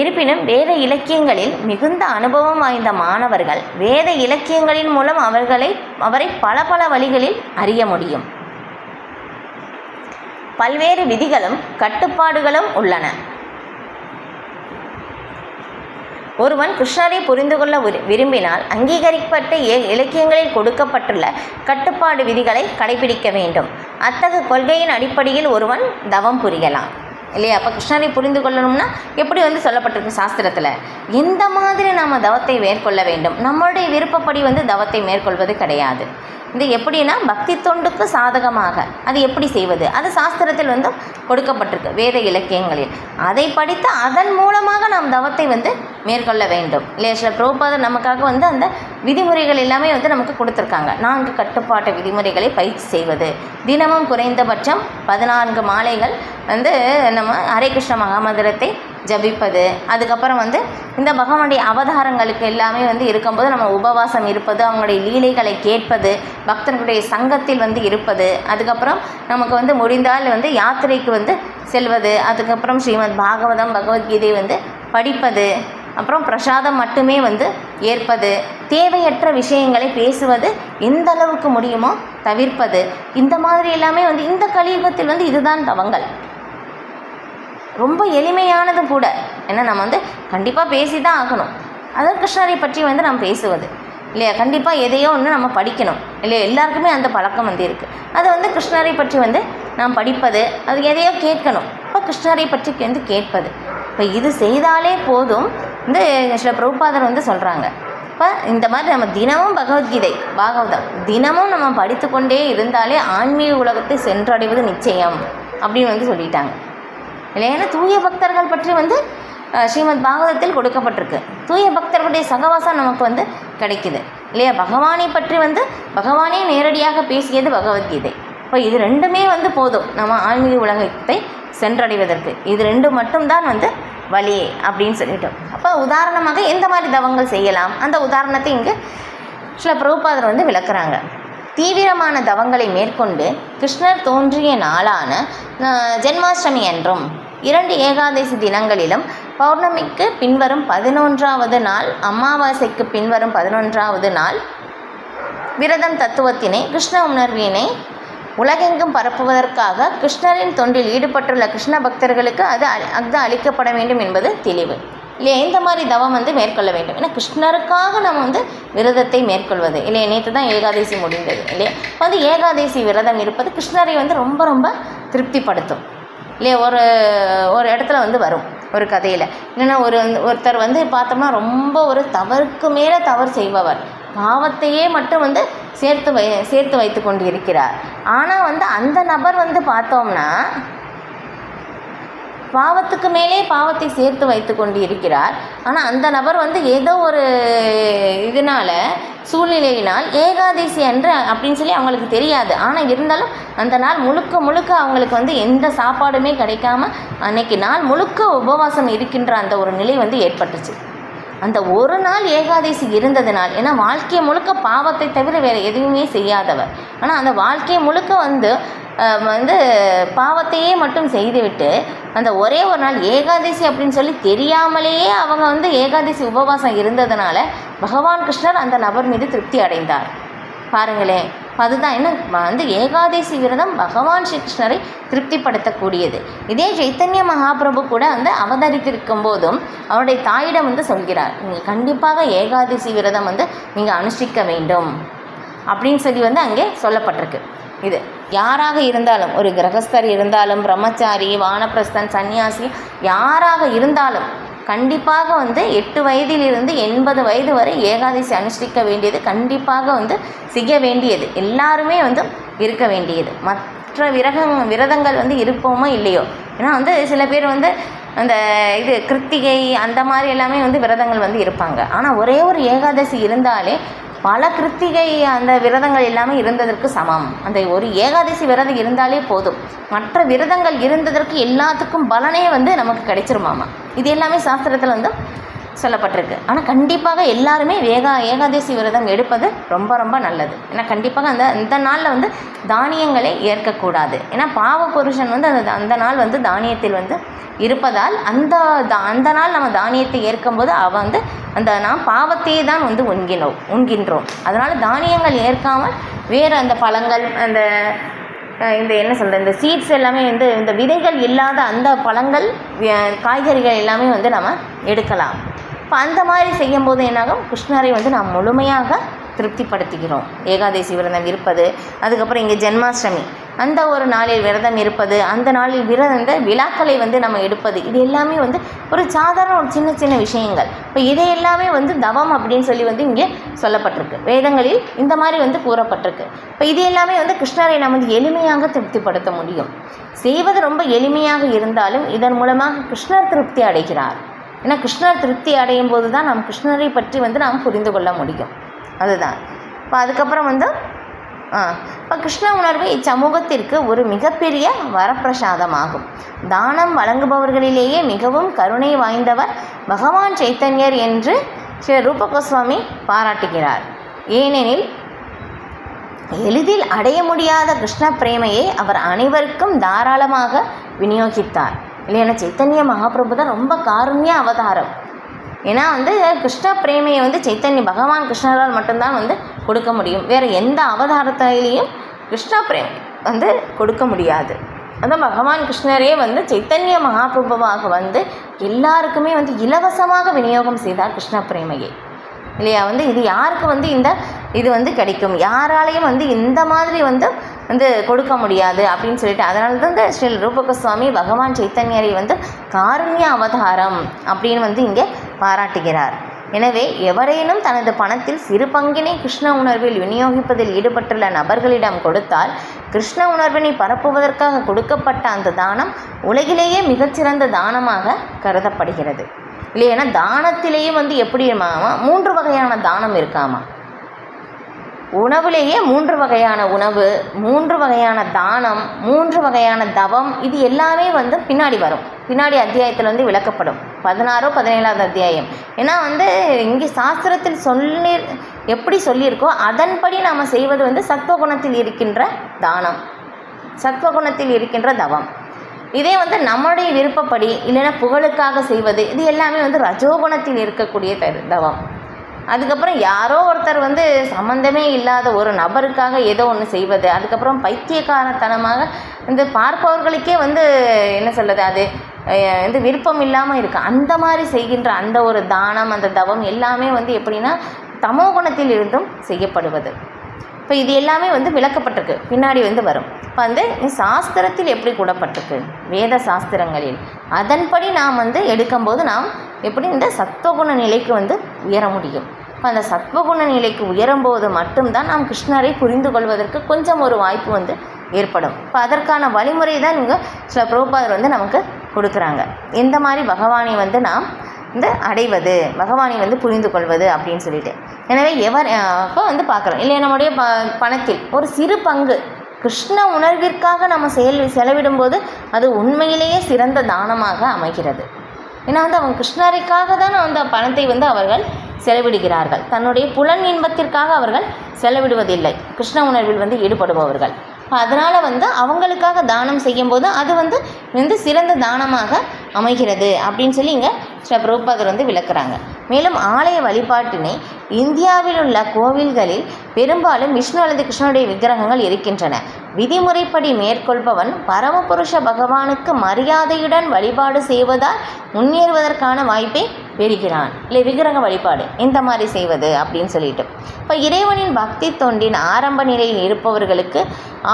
இருப்பினும் வேத இலக்கியங்களில் மிகுந்த அனுபவம் வாய்ந்த மாணவர்கள் வேத இலக்கியங்களின் மூலம் அவரை பல பல வழிகளில் அறிய முடியும். பல்வேறு விதிகளும் கட்டுப்பாடுகளும் உள்ளன. ஒருவன் கிருஷ்ணரை புரிந்து கொள்ள விரும்பினால் அங்கீகரிக்கப்பட்ட இலக்கியங்களில் கொடுக்கப்பட்டுள்ள கட்டுப்பாடு விதிகளை கடைபிடிக்க வேண்டும். அத்தகைய கொள்கையின் அடிப்படையில் ஒருவன் தவம் புரியலாம் இல்லையா? அப்போ கிருஷ்ணரை புரிந்து கொள்ளணும்னா எப்படி சொல்லப்பட்டிருக்கு சாஸ்திரத்தில், எந்த மாதிரி நாம் தவத்தை மேற்கொள்ள வேண்டும். நம்மளுடைய விருப்பப்படி தவத்தை மேற்கொள்வது கிடையாது. எப்படின்னா பக்தி தொண்டுக்கு சாதகமாக அது எப்படி செய்வது, அது சாஸ்திரத்தில் கொடுக்கப்பட்டிருக்கு வேத இலக்கியங்களில். அதை படித்து அதன் மூலமாக நாம் தவத்தை மேற்கொள்ள வேண்டும் இல்லையா? சில பிரபுபாதர் நமக்காக அந்த விதிமுறைகள் எல்லாமே நமக்கு கொடுத்துருக்காங்க. 4 கட்டுப்பாட்டு விதிமுறைகளை பயிற்சி செய்வது, தினமும் குறைந்தபட்சம் 14 மாலைகள் நம்ம ஹரே கிருஷ்ண மகாமந்திரத்தை ஜபிப்பது, அதுக்கப்புறம் இந்த பகவானுடைய அவதாரங்களுக்கு எல்லாமே இருக்கும்போது நம்ம உபவாசம் இருப்பது, அவங்களுடைய லீலைகளை கேட்பது, பக்தர்களுடைய சங்கத்தில் இருப்பது, அதுக்கப்புறம் நமக்கு முடிந்தால் யாத்திரைக்கு செல்வது, அதுக்கப்புறம் ஸ்ரீமத் பாகவதம் பகவத்கீதை படிப்பது, அப்புறம் பிரசாதம் மட்டுமே ஏற்பது, தேவையற்ற விஷயங்களை பேசுவது எந்த அளவுக்கு முடியுமோ தவிர்ப்பது. இந்த மாதிரி எல்லாமே இந்த கலியுகத்தில் இதுதான் தவங்கள். ரொம்ப எளிமையானது கூட. ஏன்னா நம்ம கண்டிப்பாக பேசி தான் ஆகணும். அதாவது கிருஷ்ணரை பற்றி நம்ம பேசுவது இல்லையா? கண்டிப்பாக எதையோ ஒன்று நம்ம படிக்கணும் இல்லையா? எல்லாருக்குமே அந்த பழக்கம் இருக்குது. அது கிருஷ்ணரை பற்றி நாம் படிப்பது, அது எதையோ கேட்கணும். இப்போ கிருஷ்ணரை பற்றி கேட்பது, இப்போ இது செய்தாலே போதும். சில பிரபுபாதர் சொல்கிறாங்க, இப்போ இந்த மாதிரி நம்ம தினமும் பகவத்கீதை பாகவதம் தினமும் நம்ம படித்து கொண்டே இருந்தாலே ஆன்மீக உலகத்தை சென்றடைவது நிச்சயம் அப்படின்னு சொல்லிட்டாங்க இல்லையா? ஏன்னா தூய பக்தர்கள் பற்றி ஸ்ரீமத் பாகவதத்தில் கொடுக்கப்பட்டிருக்கு. தூய பக்தர்களுடைய சகவாசம் நமக்கு கிடைக்குது இல்லையா? பகவானை பற்றி பகவானே நேரடியாக பேசியது பகவத்கீதை. இப்போ இது ரெண்டுமே போதும் நம்ம ஆன்மீக உலகத்தை சென்றடைவதற்கு. இது ரெண்டு மட்டும்தான் வழி அப்படின்னு சொல்லிட்டோம். அப்போ உதாரணமாக எந்த மாதிரி தவங்கள் செய்யலாம், அந்த உதாரணத்தை இங்கு சில பிரபுபாதர் விளக்குறாங்க. தீவிரமான தவங்களை மேற்கொண்டு கிருஷ்ணர் தோன்றிய நாளான ஜென்மாஷ்டமி அன்றும் 2 ஏகாதசி தினங்களிலும் பௌர்ணமிக்கு பின்வரும் 11வது நாள், அமாவாசைக்கு பின்வரும் 11வது நாள் விரதம் தத்துவத்தினை கிருஷ்ண உணர்வினை உலகெங்கும் பரப்புவதற்காக கிருஷ்ணரின் தொண்டில் ஈடுபட்டுள்ள கிருஷ்ண பக்தர்களுக்கு அது அளிக்கப்பட வேண்டும் என்பது தெளிவு இல்லையா? இந்த மாதிரி தவம் மேற்கொள்ள வேண்டும். ஏன்னா கிருஷ்ணருக்காக நம்ம விரதத்தை மேற்கொள்வது இல்லையா? நேற்று தான் ஏகாதசி முடிந்தது இல்லையா? ஏகாதசி விரதம் இருப்பது கிருஷ்ணரை ரொம்ப ரொம்ப திருப்திப்படுத்தும் இல்லையா? ஒரு இடத்துல வரும் ஒரு கதையில் என்னென்னா, ஒருத்தர் பார்த்தோம்னா ரொம்ப ஒரு தவறுக்கு மேலே தவறு செய்பவர், பாவத்தையே மட்டும் சேர்த்து வைத்து கொண்டு இருக்கிறார். ஆனால் அந்த நபர் பார்த்தோம்னா பாவத்துக்கு மேலே பாவத்தை சேர்த்து வைத்து கொண்டு இருக்கிறார். ஆனால் அந்த நபர் ஏதோ ஒரு இதனால் சூழ்நிலையினால் ஏகாதசி அன்று அப்படின்னு சொல்லி அவங்களுக்கு தெரியாது. ஆனால் இருந்தாலும் அந்த நாள் முழுக்க முழுக்க அவங்களுக்கு எந்த சாப்பாடுமே கிடைக்காம அன்னைக்கு நாள் முழுக்க உபவாசம் இருக்கின்ற அந்த ஒரு நிலை ஏற்பட்டுச்சு. அந்த ஒரு நாள் ஏகாதசி இருந்ததுனால், ஏன்னா வாழ்க்கையை முழுக்க பாவத்தை தவிர வேறு எதுவுமே செய்யாதவர், ஆனால் அந்த வாழ்க்கையை முழுக்க பாவத்தையே மட்டும் செய்துவிட்டு அந்த ஒரே ஒரு நாள் ஏகாதசி அப்படின்னு சொல்லி தெரியாமலேயே அவங்க ஏகாதசி உபவாசம் இருந்ததுனால பகவான் கிருஷ்ணர் அந்த நபர் மீது திருப்தி அடைந்தார். பாருங்களேன், அதுதான் என்ன ஏகாதசி விரதம் பகவான் ஸ்ரீ கிருஷ்ணரை திருப்திப்படுத்தக்கூடியது. இதே சைத்தன்ய மகாபிரபு கூட அவதரித்திருக்கும் போதும் அவருடைய தாயிடம் சொல்கிறார், நீங்கள் கண்டிப்பாக ஏகாதசி விரதம் நீங்கள் அனுஷ்டிக்க வேண்டும் அப்படின்னு சொல்லி அங்கே சொல்லப்பட்டிருக்கு. இது யாராக இருந்தாலும், ஒரு கிரகஸ்தர் இருந்தாலும், பிரம்மச்சாரி, வானப்பிரஸ்தன், சன்னியாசி யாராக இருந்தாலும் கண்டிப்பாக வந்து 8 வயதிலிருந்து 80 வயது வரை ஏகாதசி அனுஷ்டிக்க வேண்டியது, கண்டிப்பாக வந்து செய்ய வேண்டியது, எல்லாருமே வந்து இருக்க வேண்டியது. மற்ற விரதங்கள் வந்து இருப்போமோ இல்லையோ, ஏன்னா வந்து சில பேர் வந்து அந்த கிருத்திகை அந்த மாதிரி எல்லாமே வந்து விரதங்கள் வந்து இருப்பாங்க. ஆனால் ஒரே ஒரு ஏகாதசி இருந்தாலே பல கிருத்திகை அந்த விரதங்கள் எல்லாமே இருந்ததற்கு சமம். அந்த ஒரு ஏகாதசி விரதம் இருந்தாலே போதும், மற்ற விரதங்கள் இருந்ததற்கு எல்லாத்துக்கும் பலனே வந்து நமக்கு கிடைச்சிருமாமா. இது எல்லாமே சாஸ்திரத்தில் வந்து சொல்லப்பட்டிருக்கு. ஆனால் கண்டிப்பாக எல்லாருமே ஏகாதசி விரதம் எடுப்பது ரொம்ப ரொம்ப நல்லது. ஏன்னா கண்டிப்பாக அந்த நாளில் வந்து தானியங்களை ஏற்கக்கூடாது. ஏன்னா பாவ புருஷன் வந்து அந்த நாள் வந்து தானியத்தில் வந்து இருப்பதால் அந்த நாள் நம்ம தானியத்தை ஏற்கும்போது வந்து நாம் பாவத்தையே தான் வந்து உண்கின்றோம். அதனால் தானியங்கள் ஏற்காமல் வேறு அந்த பழங்கள், இந்த என்ன சொல்கிறது, இந்த சீட்ஸ் எல்லாமே வந்து இந்த விதைகள் இல்லாத அந்த பழங்கள், காய்கறிகள் எல்லாமே வந்து நம்ம எடுக்கலாம். இப்போ அந்த மாதிரி செய்யும்போது என்னாகும், கிருஷ்ணரை வந்து நாம் முழுமையாக திருப்திப்படுத்துகிறோம். ஏகாதசி விரதம் இருப்பது, அதுக்கப்புறம் இங்கே ஜென்மாஷ்டமி அந்த ஒரு நாளில் விரதம் இருப்பது, அந்த நாளில் இந்த விழாக்களை வந்து நம்ம எடுப்பது, இது எல்லாமே வந்து ஒரு சாதாரண ஒரு சின்ன சின்ன விஷயங்கள். இப்போ இதை எல்லாமே வந்து தவம் அப்படின்னு சொல்லி வந்து இங்கே சொல்லப்பட்டிருக்கு, வேதங்களில் இந்த மாதிரி வந்து கூறப்பட்டிருக்கு. இப்போ இது எல்லாமே வந்து கிருஷ்ணரை நம்ம வந்து எளிமையாக திருப்திப்படுத்த முடியும். செய்வது ரொம்ப எளிமையாக இருந்தாலும் இதன் மூலமாக கிருஷ்ணர் திருப்தி அடைகிறார். ஏன்னா கிருஷ்ணர் திருப்தி அடையும் போது தான் நாம் கிருஷ்ணரை பற்றி வந்து நாம் புரிந்து கொள்ள முடியும். அதுதான். இப்போ அதுக்கப்புறம் வந்து இப்போ கிருஷ்ண உணர்வு இச்சமூகத்திற்கு ஒரு மிகப்பெரிய வரப்பிரசாதமாகும். தானம் வழங்குபவர்களிலேயே மிகவும் கருணை வாய்ந்தவர் பகவான் சைத்தன்யர் என்று ஸ்ரீ ரூப கோஸ்வாமி பாராட்டுகிறார். ஏனெனில் எளிதில் அடைய முடியாத கிருஷ்ண பிரேமையை அவர் அனைவருக்கும் தாராளமாக விநியோகித்தார். இல்லைன்னா சைத்தன்ய மகாபிரபு தான் ரொம்ப காருண்ய அவதாரம். ஏன்னா வந்து கிருஷ்ண பிரேமையை வந்து பகவான் கிருஷ்ணரால் மட்டும்தான் வந்து கொடுக்க முடியும். வேறு எந்த அவதாரத்திலையும் கிருஷ்ண பிரேமை வந்து கொடுக்க முடியாது. அதான் பகவான் கிருஷ்ணரே வந்து சைத்தன்ய மகாபிரபுவாக வந்து எல்லாருக்குமே வந்து இலவசமாக விநியோகம் செய்தார் கிருஷ்ண பிரேமையை. இல்லையா? வந்து இது யாருக்கு வந்து இது வந்து கிடைக்கும், யாராலையும் வந்து இந்த மாதிரி வந்து கொடுக்க முடியாது அப்படின்னு சொல்லிட்டு, அதனால தான் இந்த ஸ்ரீ ரூப கோஸ்வாமி பகவான் சைத்தன்யரை வந்து காருண்ய அவதாரம் அப்படின்னு வந்து இங்கே பாராட்டுகிறார். எனவே எவரேனும் தனது பணத்தில் சிறு பங்கினை கிருஷ்ண உணர்வில் விநியோகிப்பதில் ஈடுபட்டுள்ள நபர்களிடம் கொடுத்தால் கிருஷ்ண உணர்வினை பரப்புவதற்காக கொடுக்கப்பட்ட அந்த தானம் உலகிலேயே மிகச்சிறந்த தானமாக கருதப்படுகிறது. இல்லையா? தானத்திலேயே வந்து எப்படிமா 3 வகையான தானம் இருக்காமா. உணவுலேயே 3 வகையான உணவு, 3 வகையான தானம், 3 வகையான தவம், இது எல்லாமே வந்து பின்னாடி வரும். பின்னாடி அத்தியாயத்தில் வந்து விளக்கப்படும். 16 17வது அத்தியாயம். ஏன்னா வந்து இங்கே சாஸ்திரத்தில் எப்படி சொல்லியிருக்கோ அதன்படி நாம் செய்வது வந்து சத்வகுணத்தில் இருக்கின்ற தானம், சத்வகுணத்தில் இருக்கின்ற தவம். இதே வந்து நம்முடைய விருப்பப்படி இல்லைன்னா புகழுக்காக செய்வது, இது எல்லாமே வந்து ரஜோகுணத்தில் இருக்கக்கூடிய தவம். அதுக்கப்புறம் யாரோ ஒருத்தர் வந்து சம்மந்தமே இல்லாத ஒரு நபருக்காக ஏதோ ஒன்று செய்வது, அதுக்கப்புறம் பைத்தியக்காரத்தனமாக பார்ப்பவர்களுக்கே வந்து என்ன சொல்கிறது, அது விருப்பம் இல்லாமல் இருக்குது, அந்த மாதிரி செய்கின்ற அந்த ஒரு தானம், அந்த தவம் எல்லாமே வந்து எப்படின்னா தமோ குணத்தில் இருந்தும் செய்யப்படுவது. இப்போ இது எல்லாமே வந்து விளக்கப்பட்டிருக்கு, பின்னாடி வந்து வரும். இப்போ வந்து சாஸ்திரத்தில் எப்படி கூடப்பட்டிருக்கு, வேத சாஸ்திரங்களில் அதன்படி நாம் வந்து எடுக்கும்போது நாம் எப்படி இந்த சத்வகுண நிலைக்கு வந்து உயர முடியும். இப்போ அந்த சத்வகுண நிலைக்கு உயரும்போது மட்டும்தான் நாம் கிருஷ்ணரை புரிந்து கொள்வதற்கு கொஞ்சம் ஒரு வாய்ப்பு வந்து ஏற்படும். இப்போ அதற்கான வழிமுறை தான் இங்கே சில பிரபுபாதர் வந்து நமக்கு கொடுக்குறாங்க. எந்த மாதிரி பகவானை வந்து நாம் அடைவது, பகவானை வந்து புரிந்து கொள்வது அப்படின்னு சொல்லிட்டு. எனவே இப்போ வந்து பார்க்குறோம் இல்லையா, நம்முடைய பணத்தில் ஒரு சிறு பங்கு கிருஷ்ண உணர்விற்காக நம்ம செலவிடும்போது அது உண்மையிலேயே சிறந்த தானமாக அமைகிறது. ஏன்னா வந்து அவங்க கிருஷ்ணருக்காக தான் அந்த பணத்தை வந்து அவர்கள் செலவிடுகிறார்கள், தன்னுடைய புலன் இன்பத்திற்காக அவர்கள் செலவிடுவதில்லை. கிருஷ்ண உணர்வில் வந்து ஈடுபடுபவர்கள். அதனால் வந்து அவங்களுக்காக தானம் செய்யும்போது அது வந்து சிறந்த தானமாக அமைகிறது அப்படின்னு சொல்லி இங்கே ஸ்ரீ பிரபுபாதர் வந்து விளக்குறாங்க. மேலும் ஆலய வழிபாட்டினை இந்தியாவில் உள்ள கோவில்களில் பெரும்பாலும் விஷ்ணு அல்லது கிருஷ்ணனுடைய விக்கிரகங்கள் இருக்கின்றன. விதிமுறைப்படி மேற்கொள்பவன் பரமபுருஷ பகவானுக்கு மரியாதையுடன் வழிபாடு செய்வதால் முன்னேறுவதற்கான வாய்ப்பை பெறுகிறான். இல்லை விக்கிரக வழிபாடு இந்த மாதிரி செய்வது அப்படின்னு சொல்லிட்டு. இப்போ இறைவனின் பக்தி தொண்டின் ஆரம்ப நிலையில் இருப்பவர்களுக்கு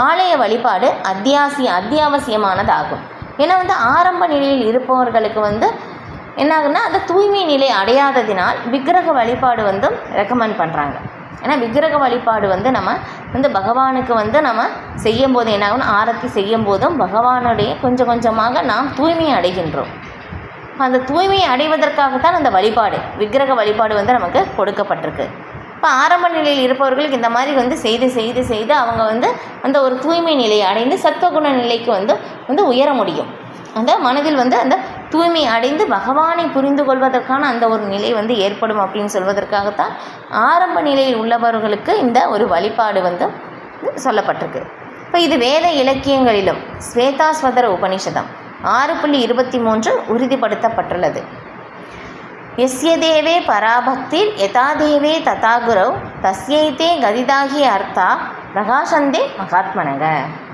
ஆலய வழிபாடு அத்தியாவசியமானதாகும். ஏன்னா வந்து ஆரம்ப நிலையில் இருப்பவர்களுக்கு வந்து என்ன ஆகுன்னா அந்த தூய்மை நிலை அடையாததினால் விக்கிரக வழிபாடு வந்து ரெக்கமெண்ட் பண்ணுறாங்க. ஏன்னா விக்கிரக வழிபாடு வந்து நம்ம வந்து பகவானுக்கு வந்து நம்ம செய்யும் போது என்ன ஆகும்னா ஆரத்தி செய்யும் போதும் பகவானுடைய கொஞ்சம் கொஞ்சமாக நாம் தூய்மையை அடைகின்றோம். அந்த தூய்மையை அடைவதற்காகத்தான் அந்த வழிபாடு விக்கிரக வழிபாடு வந்து நமக்கு கொடுக்கப்பட்டிருக்கு. இப்போ ஆரம்ப நிலையில் இருப்பவர்களுக்கு இந்த மாதிரி வந்து செய்து செய்து செய்து அவங்க வந்து அந்த ஒரு தூய்மை நிலையை அடைந்து சத்துவகுண நிலைக்கு வந்து உயர முடியும். அந்த மனதில் வந்து அந்த தூய்மை அடைந்து பகவானை புரிந்து கொள்வதற்கான அந்த ஒரு நிலை வந்து ஏற்படும் அப்படின்னு சொல்வதற்காகத்தான் ஆரம்ப நிலையில் உள்ளவர்களுக்கு இந்த ஒரு வழிபாடு வந்து சொல்லப்பட்டிருக்கு. இப்போ இது வேத இலக்கியங்களிலும் ஸ்வேதாஸ்வதர உபனிஷதம் 6.23 உறுதிப்படுத்தப்பட்டுள்ளது. எஸ்ய தேவே பராபக்திர் யதா தேவே ததா குரவ் தஸ்யைத்தே கதிதாகிய அர்த்தா பிரகாசந்தே மகாத்மனக.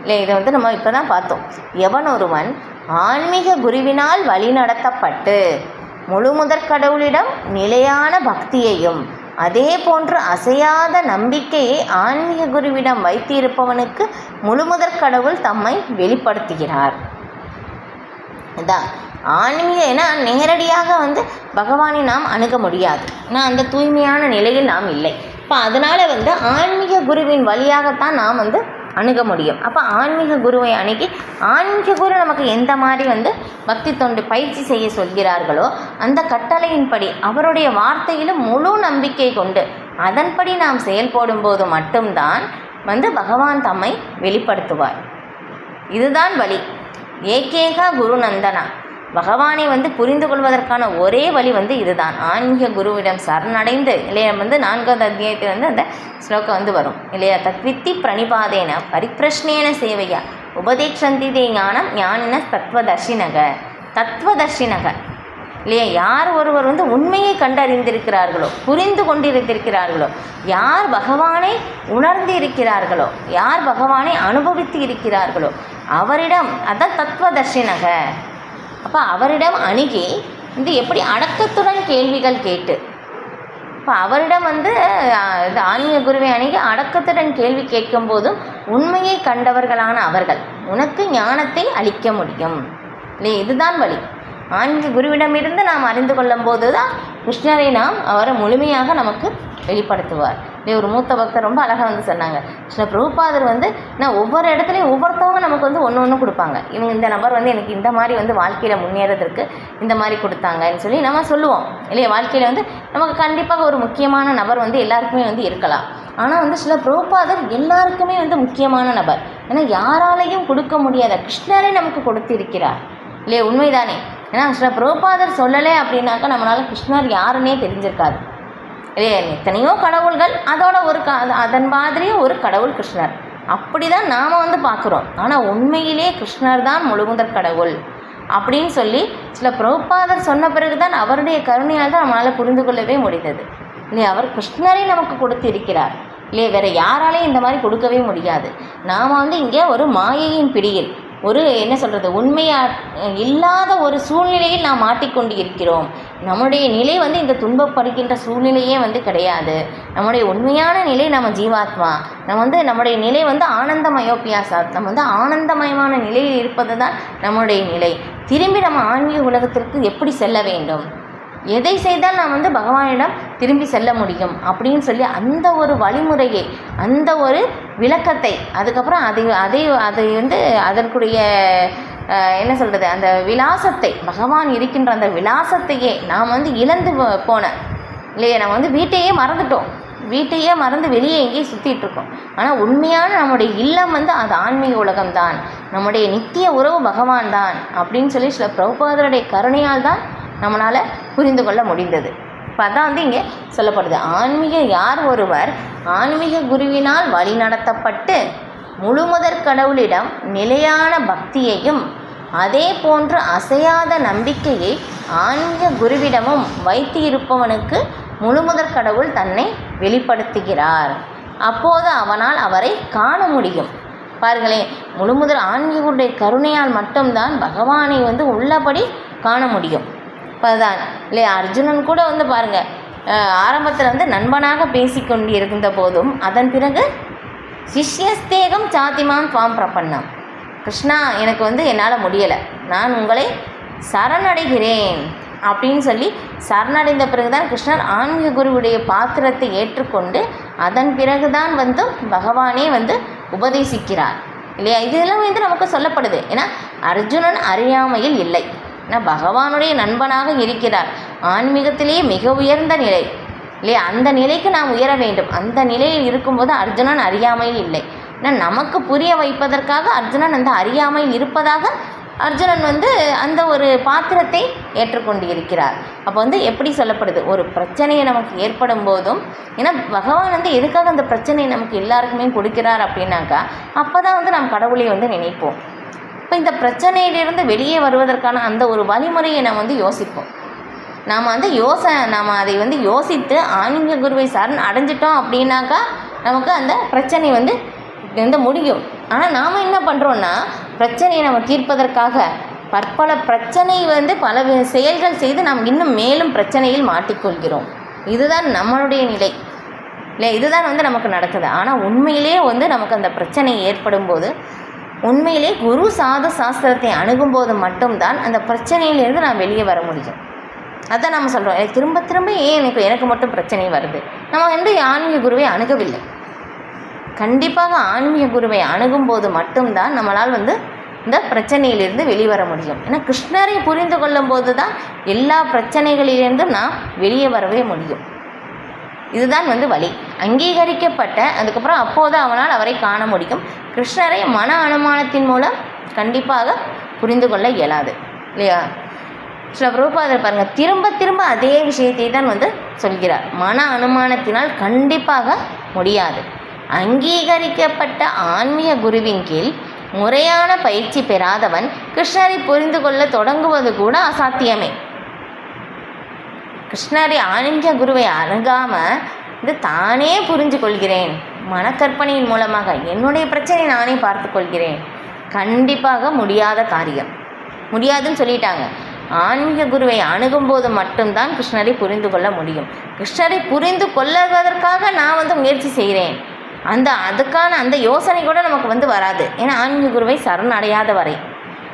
இல்லை, இதை வந்து நம்ம இப்போ தான் பார்த்தோம். எவன் ஒருவன் ஆன்மீக குருவினால் வழிநடத்தப்பட்டு முழுமுதற் கடவுளிடம் நிலையான பக்தியையும் அதே போன்று அசையாத நம்பிக்கையை ஆன்மீக குருவிடம் வைத்திருப்பவனுக்கு முழுமுதற் கடவுள் தம்மை வெளிப்படுத்துகிறார். இதான் ஆன்மீக. ஏன்னா நேரடியாக வந்து பகவானை நாம் அணுக முடியாது, ஏன்னா அந்த தூய்மையான நிலையில் நாம் இல்லை. இப்போ அதனால் வந்து ஆன்மீக குருவின் வழியாகத்தான் நாம் வந்து அணுக முடியும். அப்போ ஆன்மீக குருவை அணுகி ஆன்மீக குரு நமக்கு எந்த மாதிரி வந்து பக்தி தொண்டு பயிற்சி செய்ய சொல்கிறார்களோ அந்த கட்டளையின்படி அவருடைய வார்த்தையிலும் முழு நம்பிக்கை கொண்டு அதன்படி நாம் செயல்படும் போது மட்டும்தான் வந்து பகவான் தம்மை வெளிப்படுத்துவார். இதுதான் வழி. ஏகேகா குரு நந்தனா. பகவானை வந்து புரிந்து கொள்வதற்கான ஒரே வழி வந்து இதுதான். ஆன்மீக குருவிடம் சரணடைந்து இல்லையா வந்து 4வது அத்தியாயத்தில் வந்து அந்த ஸ்லோகம் வந்து வரும் இல்லையா. தத்வித்தி பிரணிபாதேன பரிப்பிரஷ்னேன சேவையா உபதேக்ஷந்தி தே ஞானம் ஞானின தத்துவதர்ஷினக. தத்துவதர்ஷினக இல்லையா, யார் ஒருவர் வந்து உண்மையை கண்டறிந்திருக்கிறார்களோ புரிந்து கொண்டிருந்திருக்கிறார்களோ யார் பகவானை உணர்ந்து இருக்கிறார்களோ யார் பகவானை அனுபவித்து இருக்கிறார்களோ அவரிடம் அதான் தத்துவதர்ஷினக. அப்போ அவரிடம் அணுகி வந்து எப்படி அடக்கத்துடன் கேள்விகள் கேட்டு இப்போ அவரிடம் வந்து இந்த ஆன்மீக குருவை அணுகி அடக்கத்துடன் கேள்வி கேட்கும் போதும் உண்மையை கண்டவர்களான அவர்கள் உனக்கு ஞானத்தை அளிக்க முடியும் இல்லையா. இதுதான் வழி. ஆன்மீக குருவிடமிருந்து நாம் அறிந்து கொள்ளும் போது தான் கிருஷ்ணரை நாம் அவரை முழுமையாக நமக்கு வெளிப்படுத்துவார். இல்லை, ஒரு மூத்த பக்தர் ரொம்ப அழகாக வந்து சொன்னாங்க, ஸ்ரீ பிரபுபாதர் வந்து நான் ஒவ்வொரு இடத்துலையும் ஒவ்வொருத்தவங்க நமக்கு வந்து ஒன்று கொடுப்பாங்க. இவங்க இந்த நபர் வந்து எனக்கு இந்த மாதிரி வந்து வாழ்க்கையில் முன்னேறதுக்கு இந்த மாதிரி கொடுத்தாங்கன்னு சொல்லி நம்ம சொல்லுவோம் இல்லையா. வாழ்க்கையில் வந்து நமக்கு கண்டிப்பாக ஒரு முக்கியமான நபர் வந்து எல்லாருக்குமே வந்து இருக்கலாம். ஆனால் வந்து சில பிரபுபாதர் எல்லாருக்குமே வந்து முக்கியமான நபர். ஏன்னா யாராலையும் கொடுக்க முடியாத கிருஷ்ணரை நமக்கு கொடுத்திருக்கிறார் இல்லையா. உண்மைதானே. ஏன்னா சில பிரபுபாதர் சொல்லலை அப்படின்னாக்கா நம்மளால் கிருஷ்ணர் யாருன்னே தெரிஞ்சிருக்காது இல்லையா. எத்தனையோ கடவுள்கள், அதோட ஒரு அதன் மாதிரியே ஒரு கடவுள் கிருஷ்ணர். அப்படி தான் நாம் வந்து பார்க்குறோம். ஆனால் உண்மையிலே கிருஷ்ணர் தான் முழுமுதற் கடவுள் அப்படின்னு சொல்லி சில பிரபுபாதர் சொன்ன பிறகு தான் அவருடைய கருணையால் தான் நம்மளால் புரிந்து கொள்ளவே முடிந்தது இல்லையா. அவர் கிருஷ்ணரை நமக்கு கொடுத்து இருக்கிறார் இல்லையா. வேறு யாராலையும் இந்த மாதிரி கொடுக்கவே முடியாது. நாம் வந்து இங்கே ஒரு மாயையின் பிடியில் ஒரு என்ன சொல்கிறது உண்மையா இல்லாத ஒரு சூழ்நிலையில் நாம் மாட்டிக்கொண்டு இருக்கிறோம். நம்முடைய நிலை வந்து இந்த துன்பப்படுகின்ற சூழ்நிலையே வந்து கிடையாது. நம்முடைய உண்மையான நிலை நம்ம ஜீவாத்மா. நம்முடைய நிலை வந்து ஆனந்தமயோபியாசாத். நம்ம வந்து ஆனந்தமயமான நிலையில் இருப்பது தான் நம்முடைய நிலை. திரும்பி நம்ம ஆன்மீக உலகத்திற்கு எப்படி செல்ல வேண்டும், எதை செய்தால் நாம் வந்து பகவானிடம் திரும்பி செல்ல முடியும் அப்படின்னு சொல்லி அந்த ஒரு வழிமுறையை அந்த ஒரு விளக்கத்தை அதுக்கப்புறம் அதை வந்து அதற்குரிய என்ன சொல்கிறது அந்த விலாசத்தை பகவான் இருக்கின்ற அந்த விலாசத்தையே நாம் வந்து இழந்து போன இல்லையா. நம்ம வந்து வீட்டையே மறந்து வெளியே எங்கேயும் சுற்றிட்டுருக்கோம். ஆனால் உண்மையான நம்முடைய இல்லம் வந்து அது ஆன்மீக உலகம்தான், நம்முடைய நித்திய உறவு பகவான் தான் அப்படின்னு சொல்லி சில பிரபுபாதருடைய கருணையால் தான் நம்மளால் புரிந்து கொள்ள முடிந்தது. இப்போ அதான் வந்து இங்கே சொல்லப்படுது. யார் ஒருவர் ஆன்மீக குருவினால் வழி நடத்தப்பட்டு முழுமுதற் கடவுளிடம் நிலையான பக்தியையும் அதே போன்று அசையாத நம்பிக்கையை ஆன்மீக குருவிடமும் வைத்து இருப்பவனுக்கு முழுமுதற் கடவுள் தன்னை வெளிப்படுத்துகிறார். அப்போது அவனால் அவரை காண முடியும். பாருங்களேன், முழுமுதல் ஆன்மீகருடைய கருணையால் மட்டும்தான் பகவானை வந்து உள்ளபடி காண முடியும். இப்போதான் இல்லையா, அர்ஜுனன் கூட வந்து பாருங்கள், ஆரம்பத்தில் வந்து நண்பனாக பேசிக்கொண்டு இருந்த போதும் அதன் பிறகு சிஷ்யஸ்தேகம் சாத்திமான் துவாம் பிரபன்னம், கிருஷ்ணா எனக்கு வந்து என்னால் முடியலை, நான் உங்களை சரணடைகிறேன் அப்படின்னு சொல்லி சரணடைந்த பிறகுதான் கிருஷ்ணர் ஆன்மீக குருவுடைய பாத்திரத்தை ஏற்றுக்கொண்டு அதன் பிறகுதான் வந்து பகவானே வந்து உபதேசிக்கிறார் இல்லையா. இதெல்லாம் வந்து நமக்கு சொல்லப்படுது. ஏன்னா அர்ஜுனன் அறியாமையில் இல்லை, ஏன்னா பகவானுடைய நண்பனாக இருக்கிறார். ஆன்மீகத்திலேயே மிக உயர்ந்த நிலை இல்லையா, அந்த நிலைக்கு நாம் உயர வேண்டும். அந்த நிலையில் இருக்கும்போது அர்ஜுனன் அறியாமையில் இல்லை. ஏன்னா நமக்கு புரிய வைப்பதற்காக அர்ஜுனன் அந்த அறியாமையில் இருப்பதாக அர்ஜுனன் வந்து அந்த ஒரு பாத்திரத்தை ஏற்றுக்கொண்டு இருக்கிறார். அப்போ வந்து எப்படி சொல்லப்படுது, ஒரு பிரச்சனையை நமக்கு ஏற்படும் போதும், ஏன்னா பகவான் வந்து எதுக்காக அந்த பிரச்சனையை நமக்கு எல்லாருக்குமே கொடுக்கிறார் அப்படின்னாக்கா, அப்போ தான் வந்து நாம் கடவுளை வந்து நினைப்போம். இப்போ இந்த பிரச்சனையிலிருந்து வெளியே வருவதற்கான அந்த ஒரு வழிமுறையை நாம் வந்து யோசிப்போம். நாம் வந்து நாம் அதை வந்து யோசித்து ஆன்மீக குருவை சரண் அடைஞ்சிட்டோம் அப்படின்னாக்கா நமக்கு அந்த பிரச்சனை வந்து முடியும். ஆனால் நாம் என்ன பண்ணுறோன்னா, பிரச்சனையை நம்ம தீர்ப்பதற்காக பற்பல பிரச்சனை வந்து பல செயல்கள் செய்து நாம் இன்னும் மேலும் பிரச்சனையில் மாட்டிக்கொள்கிறோம். இதுதான் நம்மளுடைய நிலை இல்லை, இதுதான் வந்து நமக்கு நடக்குது. ஆனால் உண்மையிலே வந்து நமக்கு அந்த பிரச்சனை ஏற்படும் போது, உண்மையிலே குரு சாது சாஸ்திரத்தை அணுகும்போது மட்டும்தான் அந்த பிரச்சனையிலேருந்து நான் வெளியே வர முடியும். அதான் நம்ம சொல்கிறோம், எனக்கு திரும்ப திரும்ப ஏன் எனக்கு மட்டும் பிரச்சனை வருது. நம்ம வந்து ஆன்மீக குருவை அணுகவில்லை. கண்டிப்பாக ஆன்மீக குருவை அணுகும்போது மட்டும்தான் நம்மளால் வந்து இந்த பிரச்சனையிலிருந்து வெளிவர முடியும். ஏன்னா கிருஷ்ணரை புரிந்து கொள்ளும் போது தான் எல்லா பிரச்சனைகளிலிருந்தும் நாம் வெளியே வரவே முடியும். இதுதான் வந்து வழி. அங்கீகரிக்கப்பட்ட அதுக்கப்புறம் அப்போது அவனால் அவரை காண முடியும். கிருஷ்ணரை மன அனுமானத்தின் மூலம் கண்டிப்பாக புரிந்து கொள்ள இயலாது இல்லையா. சில பிரபுபாதர் பாருங்கள், திரும்ப திரும்ப அதே விஷயத்தை தான் வந்து சொல்கிறார். மன அனுமானத்தினால் கண்டிப்பாக முடியாது. அங்கீகரிக்கப்பட்ட ஆன்மீக குருவின் கீழ் முறையான பயிற்சி பெறாதவன் கிருஷ்ணரை புரிந்து கொள்ள தொடங்குவது கூட அசாத்தியமே. கிருஷ்ணரை ஆன்மீக குருவை அணுகாமல் இது தானே புரிஞ்சு கொள்கிறேன், மனக்கற்பனையின் மூலமாக என்னுடைய பிரச்சனை நானே பார்த்து கொள்கிறேன், கண்டிப்பாக முடியாத காரியம். முடியாதுன்னு சொல்லிட்டாங்க. ஆன்மீக குருவை அணுகும்போது மட்டும்தான் கிருஷ்ணரை புரிந்து கொள்ள முடியும். கிருஷ்ணரை புரிந்து கொள்வதற்காக நான் வந்து முயற்சி செய்கிறேன், அதுக்கான அந்த யோசனை கூட நமக்கு வந்து வராது. ஏன்னா ஆன்மீக குருவை சரணடையாத வரை.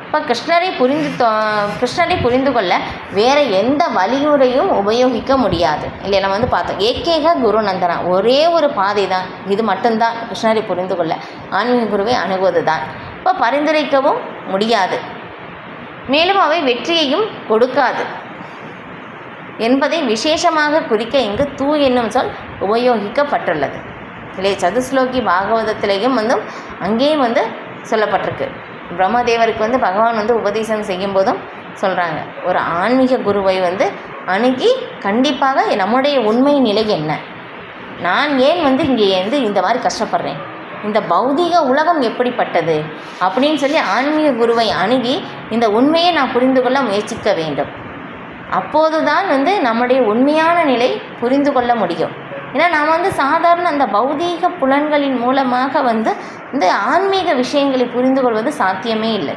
இப்போ கிருஷ்ணரை புரிந்து கொள்ள வேறு எந்த வழிமுறையும் உபயோகிக்க முடியாது இல்லையா. நம்ம வந்து பார்த்தோம், ஏகேக குரு நந்தனா, ஒரே ஒரு பாதை தான், இது மட்டும்தான் கிருஷ்ணரை புரிந்து கொள்ள ஆன்மீக குருவை அணுகுவது தான். இப்போ பரிந்துரைக்கவும் முடியாது, மேலும் அவை வெற்றியையும் கொடுக்காது என்பதை விசேஷமாக குறிக்க இங்கு தூ என்னும் சொல் உபயோகிக்கப்பட்டுள்ளது இல்லையே. சதுஸ்லோகி பாகவதத்திலேயும் வந்து அங்கேயும் வந்து சொல்லப்பட்டிருக்கு. பிரம்மதேவருக்கு வந்து பகவான் வந்து உபதேசம் செய்யும் போதும் சொல்கிறாங்க, ஒரு ஆன்மீக குருவை வந்து அணுகி கண்டிப்பாக நம்முடைய உண்மை நிலை என்ன, நான் ஏன் வந்து இங்கே வந்து இந்த மாதிரி கஷ்டப்படுறேன், இந்த பௌதிக உலகம் எப்படிப்பட்டது அப்படின்னு சொல்லி ஆன்மீக குருவை அணுகி இந்த உண்மையை நான் புரிந்து கொள்ள முயற்சிக்க வேண்டும். அப்போது தான் வந்து நம்முடைய உண்மையான நிலை புரிந்து கொள்ள முடியும். ஏன்னா நாம் வந்து சாதாரண அந்த பௌதீக புலன்களின் மூலமாக வந்து இந்த ஆன்மீக விஷயங்களை புரிந்து கொள்வது சாத்தியமே இல்லை.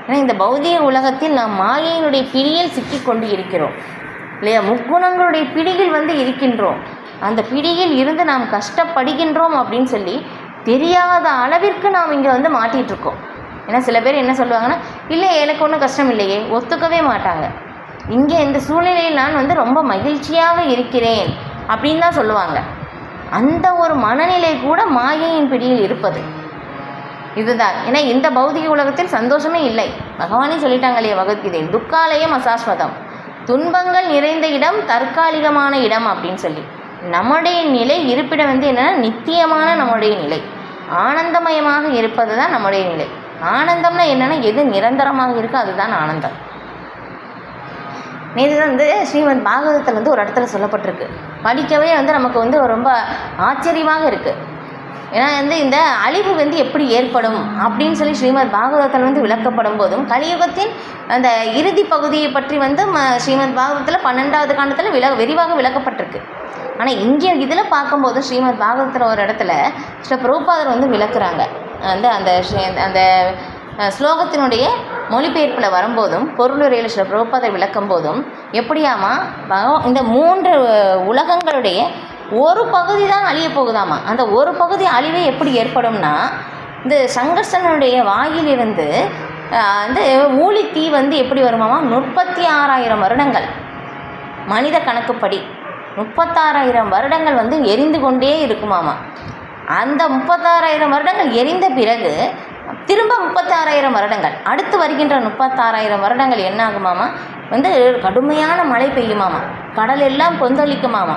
ஏன்னா இந்த பௌதீக உலகத்தில் நாம் மாயையினுடைய பிடியில் சிக்கி கொண்டு இருக்கிறோம் இல்லையா. முக்குணங்களுடைய பிடியில் வந்து இருக்கின்றோம். அந்த பிடியில் இருந்து நாம் கஷ்டப்படுகின்றோம் அப்படின்னு சொல்லி தெரியாத அளவிற்கு நாம் இங்கே வந்து மாட்டிகிட்ருக்கோம். ஏன்னா சில பேர் என்ன சொல்லுவாங்கன்னா, இல்லை எனக்கு ஒன்றும் கஷ்டம் இல்லையே, ஒத்துக்கவே மாட்டாங்க. இங்கே இந்த சூழ்நிலையில் நான் வந்து ரொம்ப மகிழ்ச்சியாக இருக்கிறேன் அப்படின்னு தான் சொல்லுவாங்க. அந்த ஒரு மனநிலை கூட மாயையின் பிடியில் இருப்பது இதுதான். ஏன்னா இந்த பௌதிக உலகத்தில் சந்தோஷமே இல்லை. பகவானே சொல்லிட்டாங்க இல்லையா பகவத்கீதையில், துக்காலயம் அசாஸ்வதம், துன்பங்கள் நிறைந்த இடம் தற்காலிகமான இடம் அப்படின்னு சொல்லி. நம்முடைய நிலை இருப்பிடம் வந்து என்னென்னா நித்தியமான நம்முடைய நிலை, ஆனந்தமயமாக இருப்பது தான் நம்முடைய நிலை. ஆனந்தம்னா என்னென்னா எது நிரந்தரமாக இருக்கோ அதுதான் ஆனந்தம். நேற்று வந்து ஸ்ரீமத் பாகவதத்தில் வந்து ஒரு இடத்துல சொல்லப்பட்டிருக்கு, படிக்கவே வந்து நமக்கு வந்து ரொம்ப ஆச்சரியமாக இருக்குது. ஏன்னா வந்து இந்த அழிவு வந்து எப்படி ஏற்படும் அப்படின்னு சொல்லி ஸ்ரீமத் பாகவதத்தில் வந்து விளக்கப்படும் போதும் கலியுகத்தின் அந்த இறுதி பகுதியை பற்றி வந்து ஸ்ரீமத் பாகவதத்தில் 12வது காண்டத்தில் விரிவாக விளக்கப்பட்டிருக்கு. ஆனால் இங்கே இதில் பார்க்கும்போது ஸ்ரீமத் பாகவதத்தில் ஒரு இடத்துல ஸ்ரீ பிரபுபாதர் வந்து விளக்குறாங்க. அந்த ஸ்லோகத்தினுடைய மொழிபெயர்ப்பில் வரும்போதும் பொருளுரையில் ஸ்ரீ பிரபுபாதர் விளக்கும் போதும் எப்படியாமா இந்த 3 உலகங்களுடைய ஒரு பகுதி தான் அழிய போகுதாமா. அந்த ஒரு பகுதி அழிவே எப்படி ஏற்படும்னா, இந்த சங்கர்ஷனுடைய வாயிலிருந்து வந்து ஊழி தீ வந்து எப்படி வருமாமா, 36,000 வருடங்கள் மனித கணக்குப்படி 36,000 வருடங்கள் வந்து எரிந்து கொண்டே இருக்குமாமா. அந்த 36,000 வருடங்கள் எரிந்த பிறகு திரும்ப 36,000 வருடங்கள், அடுத்து வருகின்ற 36,000 வருடங்கள் என்ன ஆகுமாமா, வந்து கடுமையான மழை பெய்யுமாமா, கடல் எல்லாம் கொந்தளிக்குமாமா,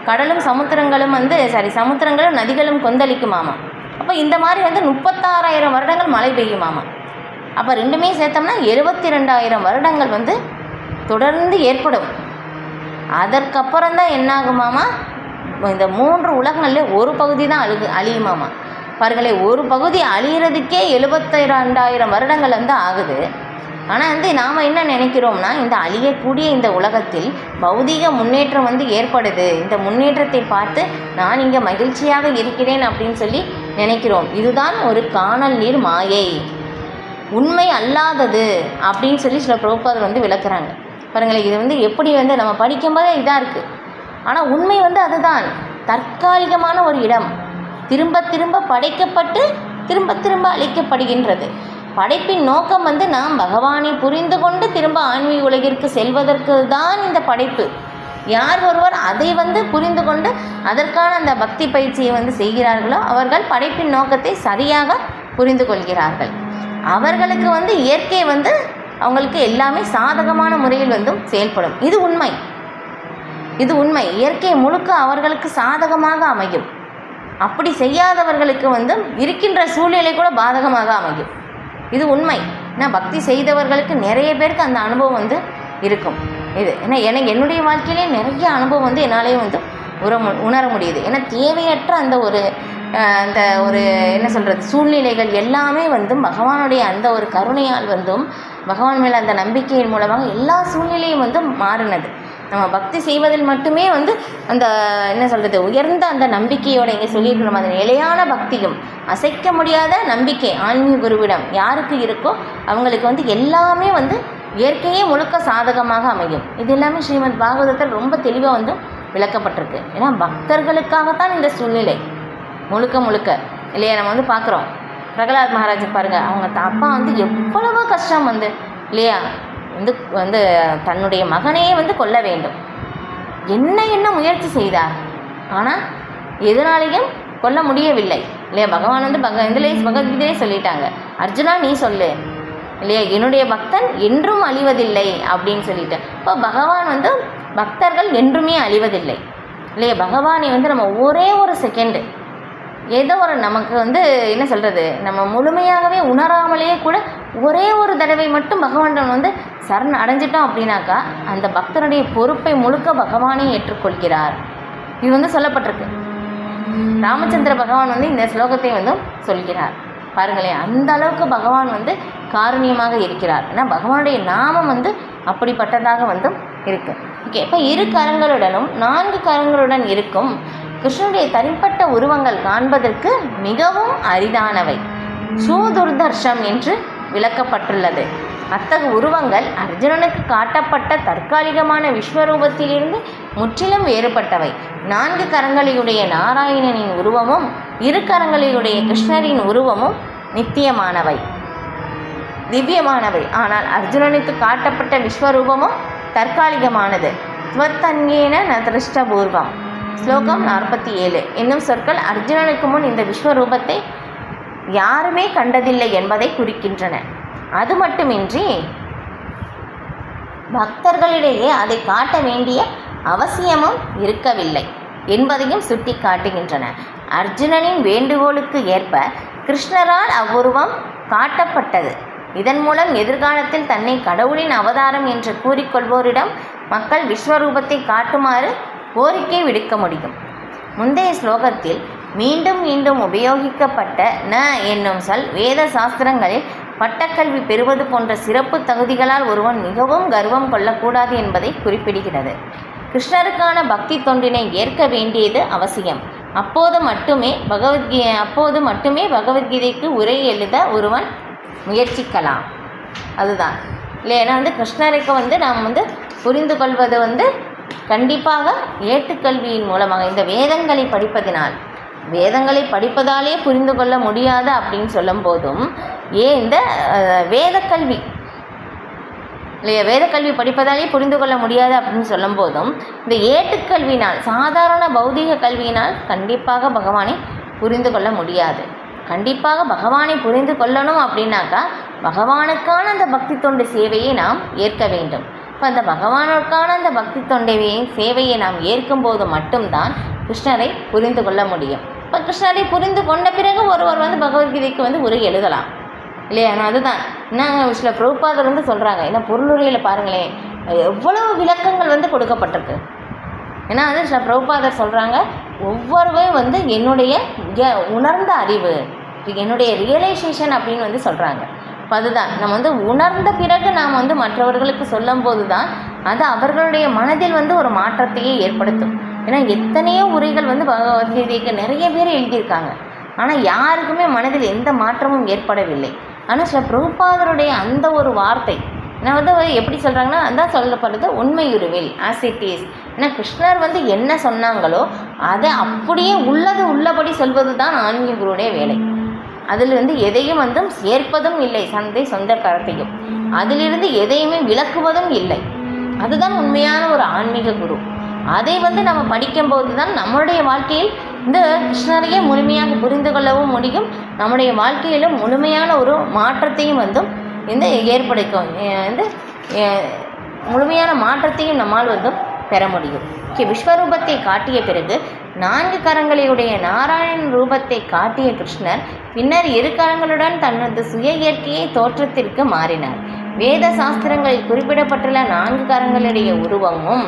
கடலும் சமுத்திரங்களும் வந்து சமுத்திரங்களும் நதிகளும் கொந்தளிக்குமாமா. அப்போ இந்த மாதிரி வந்து 36,000 வருடங்கள் மழை பெய்யுமாமா. அப்போ ரெண்டுமே சேர்த்தோம்னா 72,000 வருடங்கள் வந்து தொடர்ந்து ஏற்படும். அதற்கப்புறம் தான் என்னாகுமாமா, இந்த 3 உலகங்களில் ஒரு பகுதி தான் அழியுமாமா. பாருங்களேன், ஒரு பகுதி அழிகிறதுக்கே 72,000 வருடங்கள் வந்து ஆகுது. ஆனால் வந்து நாம் என்ன நினைக்கிறோம்னா, இந்த அழியக்கூடிய இந்த உலகத்தில் பௌதீக முன்னேற்றம் வந்து ஏற்படுது, இந்த முன்னேற்றத்தை பார்த்து நான் இங்கே மகிழ்ச்சியாக இருக்கிறேன் அப்படின்னு சொல்லி நினைக்கிறோம். இதுதான் ஒரு காணல் நீர் மாயை, உண்மை அல்லாதது அப்படின்னு சொல்லி சில பிரபுபாதர் வந்து விளக்குறாங்க. பாருங்களேன், இது வந்து எப்படி வந்து நம்ம படிக்கும்போதே இதாக இருக்குது. ஆனால் உண்மை வந்து அதுதான், தற்காலிகமான ஒரு இடம், திரும்ப திரும்ப படைக்கப்பட்டு திரும்ப திரும்ப அழிக்கப்படுகின்றது. படைப்பின் நோக்கம் வந்து நாம் பகவானை புரிந்து கொண்டு திரும்ப ஆன்மீக உலகிற்கு செல்வதற்கு தான் இந்த படைப்பு. யார் ஒருவர் அதை வந்து புரிந்து கொண்டு அதற்கான அந்த பக்தி பயிற்சியை வந்து செய்கிறார்களோ அவர்கள் படைப்பின் நோக்கத்தை சரியாக புரிந்து கொள்கிறார்கள். அவர்களுக்கு வந்து இயற்கை வந்து அவங்களுக்கு எல்லாமே சாதகமான முறையில் வந்து செயல்படும். இது உண்மை, இது உண்மை. இயற்கை முழுக்க அவர்களுக்கு சாதகமாக அமையும். அப்படி செய்யாதவர்களுக்கு வந்து இருக்கின்ற சூழ்நிலை கூட பாதகமாக அமையும். இது உண்மை. ஏன்னா பக்தி செய்தவர்களுக்கு நிறைய பேருக்கு அந்த அனுபவம் வந்து இருக்கும். இது ஏன்னா என்னுடைய வாழ்க்கையிலே நிறைய அனுபவம் வந்து என்னாலேயும் வந்து உணர முடியுது. ஏன்னா தேவையற்ற அந்த ஒரு என்ன சொல்கிறது சூழ்நிலைகள் எல்லாமே வந்து பகவானுடைய அந்த ஒரு கருணையால் வந்தும் பகவான் மேலே அந்த நம்பிக்கையின் மூலமாக எல்லா சூழ்நிலையும் வந்து மாறினது. நம்ம பக்தி செய்வதில் மட்டுமே வந்து அந்த என்ன சொல்கிறது உயர்ந்த அந்த நம்பிக்கையோடு இங்கே சொல்லியிருக்கிறோம். அந்த நிலையான பக்தியும் அசைக்க முடியாத நம்பிக்கை ஆன்மீக குருவிடம் யாருக்கு இருக்கோ அவங்களுக்கு வந்து எல்லாமே வந்து இயற்கையே முழுக்க சாதகமாக அமையும். இது எல்லாமே ஸ்ரீமத் பாகவதத்தில் ரொம்ப தெளிவாக வந்து விளக்கப்பட்டிருக்கு. ஏன்னா பக்தர்களுக்காகத்தான் இந்த சூழ்நிலை முழுக்க முழுக்க இல்லையா. நம்ம வந்து பார்க்குறோம் பிரகலாத் மகாராஜ் பாருங்கள், அவங்க அப்பா வந்து எவ்வளவோ கஷ்டம் வந்து இல்லையா, வந்து தன்னுடைய மகனையே வந்து கொல்ல வேண்டும், என்ன முயற்சி செய்தார், ஆனால் எதனாலையும் கொல்ல முடியவில்லை இல்லையா. பகவான் வந்து பகவத்கீதையே சொல்லிட்டாங்க, அர்ஜுனா நீ சொல்லு இல்லையா, என்னுடைய பக்தன் என்றும் அழிவதில்லை அப்படின்னு சொல்லிட்டு. இப்போ பகவான் வந்து பக்தர்கள் என்றுமே அழிவதில்லை இல்லையா. பகவானை வந்து நம்ம ஒரே ஒரு செகண்டு ஏதோ ஒரு நமக்கு வந்து என்ன சொல்கிறது நம்ம முழுமையாகவே உணராமலேயே கூட ஒரே ஒரு தடவை மட்டும் பகவான் வந்து சரண் அடைஞ்சிட்டோம் அப்படின்னாக்கா அந்த பக்தனுடைய பொறுப்பை முழுக்க பகவானே ஏற்றுக்கொள்கிறார். இது வந்து சொல்லப்பட்டிருக்கு. ராமச்சந்திர பகவான் வந்து இந்த ஸ்லோகத்தை வந்து சொல்கிறார். பாருங்களேன், அந்த அளவுக்கு பகவான் வந்து காருண்யமாக இருக்கிறார். ஏன்னா பகவானுடைய நாமம் வந்து அப்படிப்பட்டதாக வந்து இருக்குது. ஓகே, இப்போ 2 கரங்களுடனும் 4 கரங்களுடன் இருக்கும் கிருஷ்ணனுடைய தனிப்பட்ட உருவங்கள் காண்பதற்கு மிகவும் அரிதானவை, சூதுர்தர்ஷம் என்று விளக்கப்பட்டுள்ளது. அத்தகைய உருவங்கள் அர்ஜுனனுக்கு காட்டப்பட்ட தற்காலிகமான விஸ்வரூபத்திலிருந்து முற்றிலும் வேறுபட்டவை. 4 கரங்களையுடைய நாராயணனின் உருவமும் 2 கரங்களையுடைய கிருஷ்ணரின் உருவமும் நித்தியமானவை, திவ்யமானவை. ஆனால் அர்ஜுனனுக்கு காட்டப்பட்ட விஸ்வரூபமும் தற்காலிகமானது. ஸ்வத்தன்யேன ந திருஷ்டபூர்வம். ஸ்லோகம் 47 என்னும் சொற்கள் அர்ஜுனனுக்கு முன் இந்த விஸ்வரூபத்தை யாருமே கண்டதில்லை என்பதை குறிக்கின்றன. அது மட்டுமின்றி பக்தர்களிடையே அதை காட்ட வேண்டிய அவசியமும் இருக்கவில்லை என்பதையும் சுட்டி காட்டுகின்றன. அர்ஜுனனின் வேண்டுகோளுக்கு ஏற்ப கிருஷ்ணரால் அவ்வுருவம் காட்டப்பட்டது. இதன் மூலம் எதிர்காலத்தில் தன்னை கடவுளின் அவதாரம் என்று கூறிக்கொள்வோரிடம் மக்கள் விஸ்வரூபத்தை காட்டுமாறு கோரிக்கை விடுக்க முடியும். முந்தைய ஸ்லோகத்தில் மீண்டும் மீண்டும் உபயோகிக்கப்பட்ட ந என்னும் சொல் வேத சாஸ்திரங்களில் பட்டக்கல்வி பெறுவது போன்ற சிறப்பு தகுதிகளால் ஒருவன் மிகவும் கர்வம் கொள்ளக்கூடாது என்பதை குறிப்பிடுகிறது. கிருஷ்ணருக்கான பக்தி தொண்டினை ஏற்க வேண்டியது அவசியம். அப்போது மட்டுமே பகவத்கீதைக்கு உரை எழுத ஒருவன் முயற்சிக்கலாம். அதுதான் இல்லைன்னா வந்து கிருஷ்ணருக்கு வந்து நாம் வந்து புரிந்து கொள்வது வந்து கண்டிப்பாக ஏட்டுக்கல்வியின் மூலமாக இந்த வேதங்களை படிப்பதினால், வேதங்களை படிப்பதாலே புரிந்து கொள்ள முடியாது அப்படின்னு சொல்லும் போதும் இந்த வேதக்கல்வி இல்லையா? வேத கல்வி படிப்பதாலே புரிந்து கொள்ள முடியாது அப்படின்னு சொல்லும் போதும் இந்த ஏட்டுக்கல்வினால், சாதாரண பௌதீக கல்வியினால் கண்டிப்பாக பகவானை புரிந்து கொள்ள முடியாது. கண்டிப்பாக பகவானை புரிந்து கொள்ளணும் அப்படின்னாக்கா பகவானுக்கான அந்த பக்தி தொண்டு சேவையை நாம் ஏற்க வேண்டும். இப்போ அந்த பகவானுக்கான அந்த பக்தி தொண்டையின் சேவையை நாம் ஏற்கும்போது மட்டும்தான் கிருஷ்ணரை புரிந்து கொள்ள முடியும். இப்போ கிருஷ்ணரை புரிந்து கொண்ட பிறகு ஒருவர் பகவத்கீதைக்கு உரை எழுதலாம் இல்லையா? அதுதான் என்னங்க சில பிரபுபாதர் சொல்கிறாங்க. ஏன்னா பொருளுரையில் பாருங்களேன் எவ்வளவு விளக்கங்கள் கொடுக்கப்பட்டிருக்கு. ஏன்னா சில பிரபுபாதர் சொல்கிறாங்க, ஒவ்வொருவரும் என்னுடைய உணர்ந்த அறிவு, என்னுடைய ரியலைசேஷன் அப்படின்னு சொல்கிறாங்க. இப்போ அதுதான் நம்ம உணர்ந்த பிறகு நாம் மற்றவர்களுக்கு சொல்லும் போது தான் அது அவர்களுடைய மனதில் ஒரு மாற்றத்தையே ஏற்படுத்தும். ஏன்னா எத்தனையோ உரைகள் பகவத்கீதைக்கு நிறைய பேர் எழுதியிருக்காங்க. ஆனால் யாருக்குமே மனதில் எந்த மாற்றமும் ஏற்படவில்லை. ஆனால் சில பிரபுபாதருடைய அந்த ஒரு வார்த்தை நான் எப்படி சொல்கிறாங்கன்னா அதான் சொல்லப்படுது உண்மையுருவில் ஆஸ் இட் இஸ். ஏன்னா கிருஷ்ணர் என்ன சொன்னாங்களோ அதை அப்படியே உள்ளபடி சொல்வது தான் ஆன்மீக குருவுடைய வேலை. அதில் எதையும் சேர்ப்பதும் இல்லை, சொந்த கருத்தையும் அதிலிருந்து எதையுமே விளக்குவதும் இல்லை. அதுதான் உண்மையான ஒரு ஆன்மீக குரு. அதை நம்ம படிக்கும்போது தான் நம்முடைய வாழ்க்கையில் இந்த கிருஷ்ணரையே முழுமையாக புரிந்து கொள்ளவும் முடியும். நம்முடைய வாழ்க்கையிலும் முழுமையான ஒரு மாற்றத்தையும் ஏற்படுத்தும். முழுமையான மாற்றத்தையும் நம்மால் பெற முடியும். விஸ்வரூபத்தை காட்டிய பிறகு 4 கரங்களையுடைய நாராயண ரூபத்தை காட்டிய கிருஷ்ணர் பின்னர் 2 கரங்களுடன் தனது சுய இயற்கையை தோற்றத்திற்கு மாறினார். வேத சாஸ்திரங்களில் குறிப்பிடப்பட்டுள்ள 4 கரங்களுடைய உருவமும்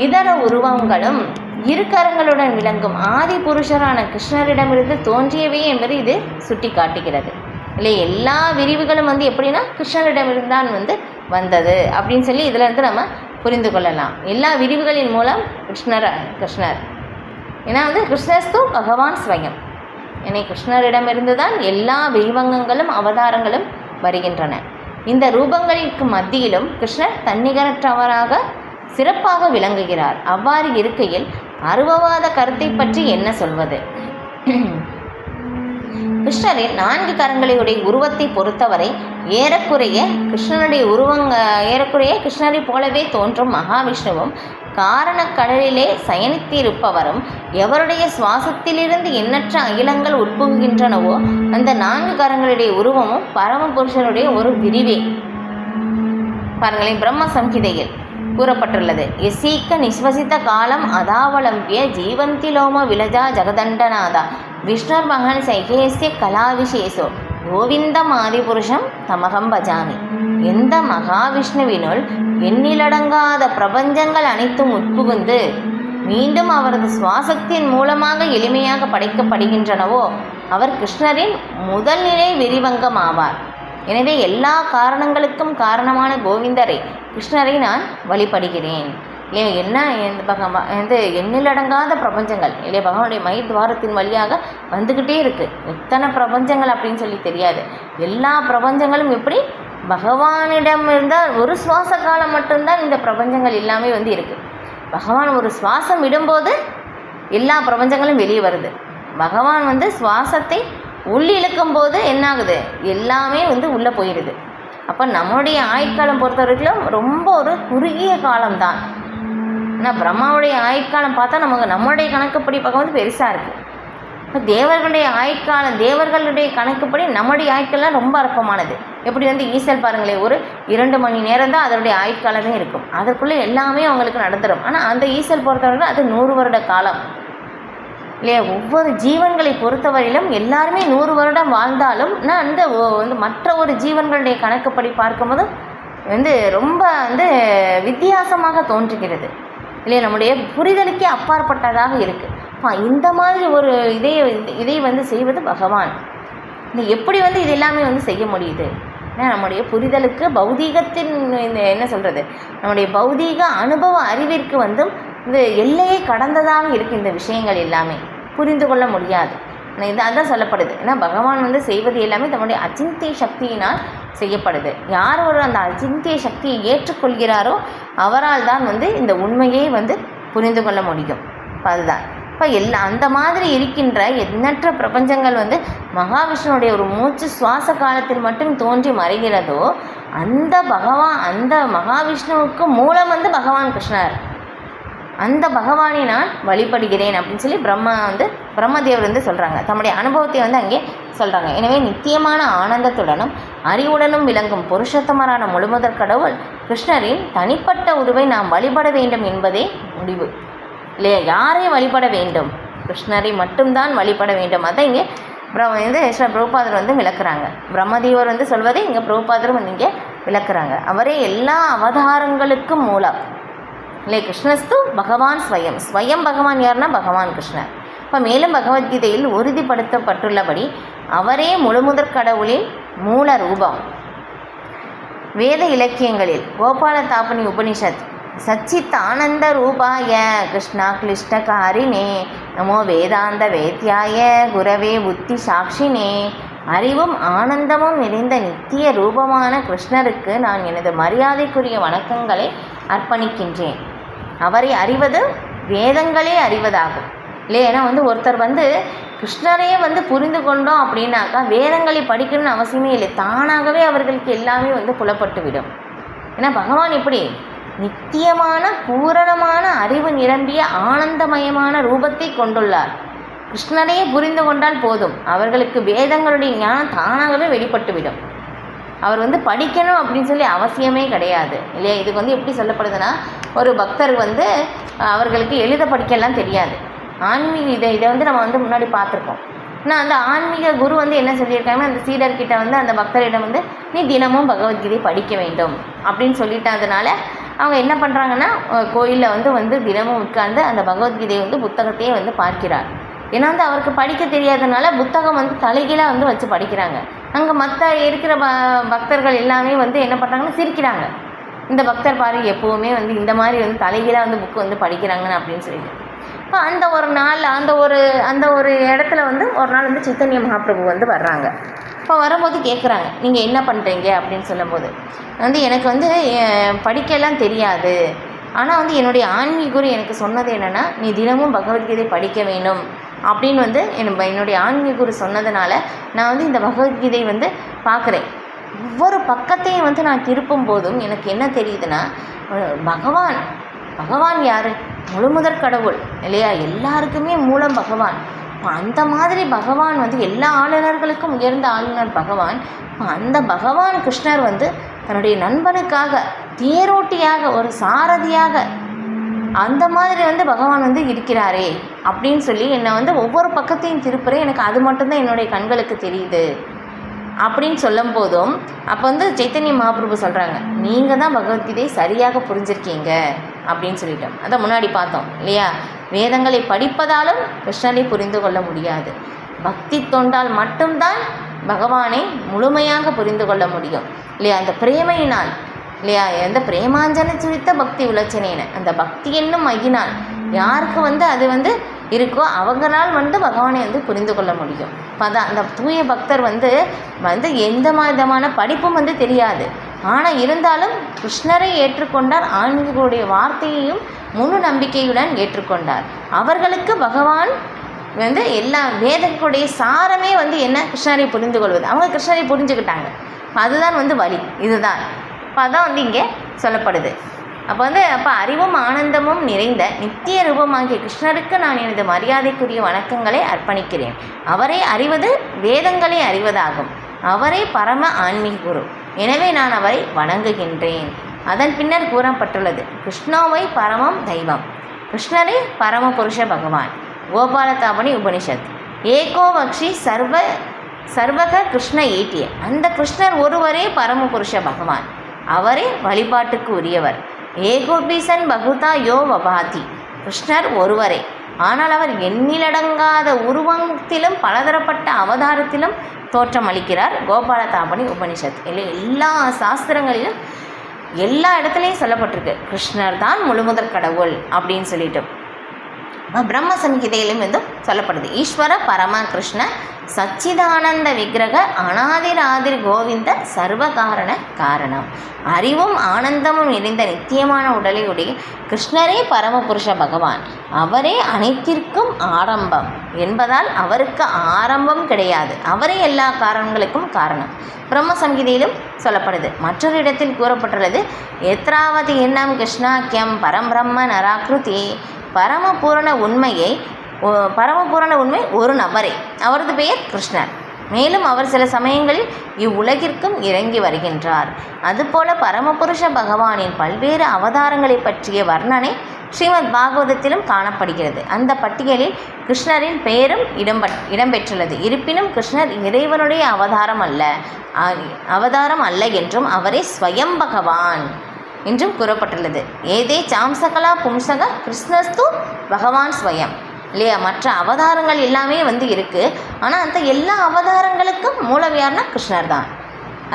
இதர உருவங்களும் 2 கரங்களுடன் விளங்கும் ஆதி புருஷரான கிருஷ்ணரிடமிருந்து தோன்றியவை என்பது இது சுட்டி காட்டுகிறது. இல்லை எல்லா விரிவுகளும் எப்படின்னா கிருஷ்ணரிடமிருந்தான் வந்தது அப்படின்னு சொல்லி இதில் நம்ம புரிந்து கொள்ளலாம். எல்லா விரிவுகளின் மூலம் கிருஷ்ணர் ஏன்னா கிருஷ்ணஸ்து பகவான் ஸ்வயம். ஏன்னா கிருஷ்ணரிடமிருந்து தான் எல்லா விரிவங்கங்களும் அவதாரங்களும் வருகின்றன. இந்த ரூபங்களுக்கு மத்தியிலும் கிருஷ்ணர் தன்னிகரற்றவராக சிறப்பாக விளங்குகிறார். அவ்வாறு இருக்கையில் அருவவாத கருத்தை பற்றி என்ன சொல்வது? கிருஷ்ணரின் 4 கரங்களுடைய உருவத்தை பொறுத்தவரை ஏறக்குறைய கிருஷ்ணரை போலவே தோன்றும் மகாவிஷ்ணுவும் காரணக்கடலிலே சயனித்திருப்பவரும் எவருடைய சுவாசத்திலிருந்து எண்ணற்ற அகிலங்கள் உட்புகின்றனவோ அந்த 4 கரங்களுடைய உருவமும் பரமபுருஷனுடைய ஒரு விரிவே. பாருங்களேன், பிரம்ம சம்ஹிதையில் கூறப்பட்டுள்ளது. எசீக்க நிஸ்வசித்த காலம் அதாவலம்பிய ஜீவந்திலோம விலஜா ஜகதண்டநாதா விஷ்ணுர் மகன் சைகேசிய கலாவிசேஷோ கோவிந்தம் ஆதிபுருஷம் தமகம் பஜாமி. எந்த மகாவிஷ்ணுவினுள் எண்ணிலடங்காத பிரபஞ்சங்கள் அனைத்தும் உட்புகுந்து மீண்டும் அவரது சுவாசத்தின் மூலமாக எளிமையாக படைக்கப்படுகின்றனவோ அவர் கிருஷ்ணரின் முதல்நிலை விரிவங்கம் ஆவார். எனவே எல்லா காரணங்களுக்கும் காரணமான கோவிந்தரை கிருஷ்ணரை நான் வழிபடுகிறேன். இல்லையா? என்ன எண்ணிலடங்காத பிரபஞ்சங்கள் இல்லையா பகவானுடைய மைத்வாரத்தின் வழியாக வந்துக்கிட்டே இருக்குது. எத்தனை பிரபஞ்சங்கள் அப்படின்னு சொல்லி தெரியாது. எல்லா பிரபஞ்சங்களும் எப்படி பகவானிடம் இருந்தால் ஒரு சுவாச காலம் மட்டும்தான் இந்த பிரபஞ்சங்கள் எல்லாமே இருக்குது. பகவான் ஒரு சுவாசம் விடும்போது எல்லா பிரபஞ்சங்களும் வெளியே வருது. பகவான் சுவாசத்தை உள்ளிழுக்கும் போது என்னாகுது? எல்லாமே உள்ளே போயிடுது. அப்போ நம்மளுடைய ஆயுட்காலம் பொறுத்த வரைக்கும் ரொம்ப ஒரு குறுகிய காலம்தான். ஆனால் பிரம்மாவுடைய ஆயுட்காலம் பார்த்தா நம்மளுடைய கணக்குப்படி பார்க்க பெருசாக இருக்குது. இப்போ தேவர்களுடைய கணக்குப்படி நம்முடைய ஆயுட்காலம் ரொம்ப அற்பமானது. எப்படி ஈசல் பாருங்களேன், ஒரு 2 மணி நேரம் தான் அதனுடைய ஆயுட்காலமே இருக்கும். அதற்குள்ளே எல்லாமே அவங்களுக்கு நடந்துடும். ஆனால் அந்த ஈசல் பொறுத்தவரைக்கும் அது 100 வருட காலம் இல்லையா? ஒவ்வொரு ஜீவன்களை பொறுத்தவரையிலும் எல்லாருமே 100 வருடம் வாழ்ந்தாலும் அந்த மற்ற ஒரு ஜீவன்களுடைய கணக்குப்படி பார்க்கும்போது ரொம்ப வித்தியாசமாக தோன்றுகிறது இல்லையா? நம்முடைய புரிதலுக்கே அப்பாற்பட்டதாக இருக்குது. இந்த மாதிரி ஒரு இதை செய்வது பகவான். எப்படி இது எல்லாமே செய்ய முடியுது? ஏன்னா நம்முடைய புரிதலுக்கு பௌதீகத்தின் என்ன சொல்கிறது, நம்முடைய பௌதீக அனுபவ அறிவிற்கு இந்த எல்லையை கடந்ததாக இருக்குது. இந்த விஷயங்கள் எல்லாமே புரிந்து கொள்ள முடியாது. அதான் சொல்லப்படுது. ஏன்னா பகவான் செய்வது எல்லாமே தன்னுடைய அச்சிந்திய சக்தியினால் செய்யப்படுது. யார் அந்த அச்சிந்திய சக்தியை ஏற்றுக்கொள்கிறாரோ அவரால் தான் இந்த உண்மையை புரிந்து கொள்ள முடியும். அதுதான் இப்போ அந்த மாதிரி இருக்கின்ற எண்ணற்ற பிரபஞ்சங்கள் வந்து மகாவிஷ்ணுடைய ஒரு மூச்சு சுவாச காலத்தில் மட்டும் தோன்றி மறைகிறதோ அந்த மகாவிஷ்ணுவுக்கு மூலம் வந்து பகவான் கிருஷ்ணர். அந்த பகவானை நான் வழிபடுகிறேன் அப்படின்னு சொல்லி பிரம்மதேவர் வந்து சொல்கிறாங்க. தம்முடைய அனுபவத்தை வந்து அங்கே சொல்கிறாங்க. எனவே நித்தியமான ஆனந்தத்துடனும் அறிவுடனும் விளங்கும் புருஷோத்தமரான முழுமுதற் கடவுள் கிருஷ்ணரின் தனிப்பட்ட உருவை நாம் வழிபட வேண்டும் என்பதே முடிவு இல்லையா? யாரை வழிபட வேண்டும்? கிருஷ்ணரை மட்டும்தான் வழிபட வேண்டும். அதை இங்கே பிரபுபாதர் வந்து விளக்குறாங்க. பிரம்மதேவர் வந்து சொல்வதை இங்கே பிரபுபாதரும் வந்து இங்கே விளக்குறாங்க. அவரே எல்லா அவதாரங்களுக்கும் மூலம் இல்லையா? கிருஷ்ணஸ்து பகவான் ஸ்வயம் பகவான் யாருன்னா பகவான் கிருஷ்ணர். இப்போ மேலும் பகவத்கீதையில் உறுதிப்படுத்தப்பட்டுள்ளபடி அவரே முழுமுதற் கடவுளின் மூல ரூபம். வேத இலக்கியங்களில் கோபால தாபனி உபனிஷத் சச்சித் ஆனந்த ரூபாய கிருஷ்ணா கிளிஷ்டகாரினே நமோ வேதாந்த வேத்யாய குரவே புத்தி சாட்சினே. அறிவும் ஆனந்தமும் நிறைந்த நித்திய ரூபமான கிருஷ்ணருக்கு நான் எனது மரியாதைக்குரிய வணக்கங்களை அர்ப்பணிக்கின்றேன். அவரை அறிவது வேதங்களே அறிவதாகும் இல்லையா? ஏன்னா வந்து ஒருத்தர் வந்து கிருஷ்ணரையே வந்து புரிந்து கொண்டோம் அப்படின்னாக்கா வேதங்களை படிக்கணும்னு அவசியமே இல்லை. தானாகவே அவர்களுக்கு எல்லாமே வந்து புலப்பட்டு விடும். ஏன்னா பகவான் எப்படி நித்தியமான பூரணமான அறிவு நிரம்பிய ஆனந்தமயமான ரூபத்தை கொண்டுள்ளார். கிருஷ்ணரையே புரிந்து கொண்டால் போதும், அவர்களுக்கு வேதங்களுடைய ஞானம் தானாகவே வெளிப்பட்டுவிடும். அவர் வந்து படிக்கணும் அப்படின்னு சொல்லி அவசியமே கிடையாது இல்லையா? இதுக்கு வந்து எப்படி சொல்லப்படுதுன்னா, ஒரு பக்தர் வந்து அவர்களுக்கு எழுத படிக்கலாம் தெரியாது. ஆன்மீக இதை வந்து நம்ம வந்து முன்னாடி பார்த்துருக்கோம். ஆனால் அந்த ஆன்மீக குரு வந்து என்ன சொல்லியிருக்காங்கன்னா, அந்த சீடர்கிட்ட வந்து அந்த பக்தரிடம் வந்து நீ தினமும் பகவத்கீதை படிக்க வேண்டும் அப்படின்னு சொல்லிட்டதுனால அவங்க என்ன பண்ணுறாங்கன்னா, கோயிலில் வந்து தினமும் உட்கார்ந்து அந்த பகவத்கீதையை வந்து புத்தகத்தையே வந்து பார்க்கிறார். ஏன்னா வந்து அவருக்கு படிக்க தெரியாதனால புத்தகம் வந்து தலைகீழாக வந்து வச்சு படிக்கிறாங்க. அங்கே மற்ற இருக்கிற பக்தர்கள் எல்லாமே வந்து என்ன பண்ணுறாங்கன்னா சிரிக்கிறாங்க. இந்த பக்தர் பாரு எப்போவுமே வந்து இந்த மாதிரி வந்து தலைகீழாக வந்து புக்கு வந்து படிக்கிறாங்கன்னு அப்படின்னு சொல்லிட்டு. இப்போ அந்த ஒரு நாள் அந்த ஒரு இடத்துல வந்து ஒரு நாள் வந்து சைத்தன்ய மகாபிரபு வந்து வர்றாங்க. இப்போ வரும்போது கேட்குறாங்க, நீங்கள் என்ன பண்ணுறீங்க அப்படின்னு சொல்லும்போது வந்து எனக்கு வந்து படிக்கலாம் தெரியாது, ஆனால் வந்து என்னுடைய ஆன்மீக குரு எனக்கு சொன்னது என்னென்னா, நீ தினமும் பகவத்கீதை படிக்க வேணும் அப்படின்னு வந்து என்னுடைய ஆன்மீக குரு சொன்னதுனால நான் வந்து இந்த பகவத்கீதை வந்து பார்க்குறேன். ஒவ்வொரு பக்கத்தையும் வந்து நான் திருப்பும் போதும் எனக்கு என்ன தெரியுதுன்னா, பகவான் யார்? முழுமுதற் கடவுள் இல்லையா? எல்லாருக்குமே மூலம் பகவான். அந்த மாதிரி பகவான் வந்து எல்லா ஆளுநர்களுக்கும் உயர்ந்த ஆளுநர் பகவான். அந்த பகவான் கிருஷ்ணர் வந்து தன்னுடைய நண்பனுக்காக தேரோட்டியாக ஒரு சாரதியாக அந்த மாதிரி வந்து பகவான் வந்து இருக்கிறாரே அப்படின்னு சொல்லி என்னை வந்து ஒவ்வொரு பக்கத்தையும் திருப்புறேன். எனக்கு அது மட்டும்தான் என்னுடைய கண்களுக்கு தெரியுது அப்படின்னு சொல்லும் போதும் அப்போ வந்து சைத்தன்ய மகாபிரபு சொல்கிறாங்க, நீங்கள் தான் பகவத்கீதையை சரியாக புரிஞ்சிருக்கீங்க அப்படின்னு சொல்லிட்டோம். அதான் முன்னாடி பார்த்தோம் இல்லையா? வேதங்களை படிப்பதாலும் கிருஷ்ணரை புரிந்து கொள்ள முடியாது. பக்தி தொண்டால் மட்டும்தான் பகவானை முழுமையாக புரிந்து கொள்ள முடியும் இல்லையா? அந்த பிரேமையினால் இல்லையா? எந்த பிரேமாஞ்சன சுரித்த பக்தி உலச்சனேன, அந்த பக்தி என்னும் மையினால் யாருக்கு வந்து அது வந்து இருக்கோ அவங்களால் வந்து பகவானை வந்து புரிந்து கொள்ள முடியும். இப்போ அதான் அந்த தூய பக்தர் வந்து எந்த விதமான படிப்பும் வந்து தெரியாது, ஆனால் இருந்தாலும் கிருஷ்ணரை ஏற்றுக்கொண்டார். ஆன்மீகருடைய வார்த்தையையும் முழு நம்பிக்கையுடன் ஏற்றுக்கொண்டார். அவர்களுக்கு பகவான் வந்து எல்லா வேதங்களுடைய சாரமே வந்து என்ன? கிருஷ்ணரை புரிந்து கொள்வது. அவங்க கிருஷ்ணரை புரிஞ்சுக்கிட்டாங்க. அதுதான் வந்து வழி. இதுதான் இப்போ அதான் வந்து இங்கே சொல்லப்படுது. அப்போ அறிவும் ஆனந்தமும் நிறைந்த நித்திய ரூபமாகிய கிருஷ்ணருக்கு நான் எனது மரியாதைக்குரிய வணக்கங்களை அர்ப்பணிக்கிறேன். அவரை அறிவது வேதங்களை அறிவதாகும். அவரே பரம ஆன்மீக குரு. எனவே நான் அவரை வணங்குகின்றேன். அதன் பின்னர் கூறப்பட்டுள்ளது, கிருஷ்ணோவை பரமம் தெய்வம், கிருஷ்ணரே பரம புருஷ பகவான். கோபாலதாபனி உபனிஷத். ஏகோ பக்ஷி சர்வக கிருஷ்ண ஈட்டிய. அந்த கிருஷ்ணர் ஒருவரே பரம புருஷ பகவான். அவரே வழிபாட்டுக்கு உரியவர். ஏகோபீசன் பகுதா யோ வபாதி. கிருஷ்ணர் ஒருவரே, ஆனால் அவர் எண்ணிலடங்காத உருவத்திலும் பலதரப்பட்ட அவதாரத்திலும் தோற்றமளிக்கிறார். கோபாலதாபனி உபனிஷத் இல்லை, எல்லா சாஸ்திரங்களிலும் எல்லா இடத்துலையும் சொல்லப்பட்டிருக்கு கிருஷ்ணர் தான் முழுமுதற் கடவுள் அப்படின்னு சொல்லிட்டு. பிரம்ம சம்ஹிதையிலும் வந்து சொல்லப்படுது. ஈஸ்வர பரம கிருஷ்ண சச்சிதானந்த விக்கிரக அனாதிராதிர் கோவிந்த சர்வகாரண காரணம். அறிவும் ஆனந்தமும் நிறைந்த நித்தியமான உடலை உடைய கிருஷ்ணரே பரமபுருஷ பகவான். அவரே அனைத்திற்கும் ஆரம்பம் என்பதால் அவருக்கு ஆரம்பம் கிடையாது. அவரே எல்லா காரணங்களுக்கும் காரணம். பிரம்ம சம்ஹிதையிலும் சொல்லப்படுது. மற்றொரு இடத்தில் கூறப்பட்டுள்ளது, எத்ராவதி எண்ணம் கிருஷ்ணாக்கியம் பரம்பிரம்ம நராக்ருதி. பரமபூரண உண்மை ஒரு நபரே, அவரது பெயர் கிருஷ்ணர். மேலும் அவர் சில சமயங்களில் இவ்வுலகிற்கும் இறங்கி வருகின்றார். அதுபோல பரமபுருஷ பகவானின் பல்வேறு அவதாரங்களை பற்றிய வர்ணனை ஸ்ரீமத் பாகவதத்திலும் காணப்படுகிறது. அந்த பட்டியலில் கிருஷ்ணரின் பெயரும் இடம்பெற்றுள்ளது. இருப்பினும் கிருஷ்ணர் இறைவனுடைய அவதாரம் அல்ல என்றும் அவரே ஸ்வயம் பகவான் என்றும் கூறப்பட்டுள்ளது. ஏதே சாம்சகலா பும்சக கிருஷ்ணஸ்து பகவான் ஸ்வயம் இல்லையா? மற்ற அவதாரங்கள் எல்லாமே வந்து இருக்குது. ஆனால் அந்த எல்லா அவதாரங்களுக்கும் மூலம் யாருன்னா கிருஷ்ணர் தான்.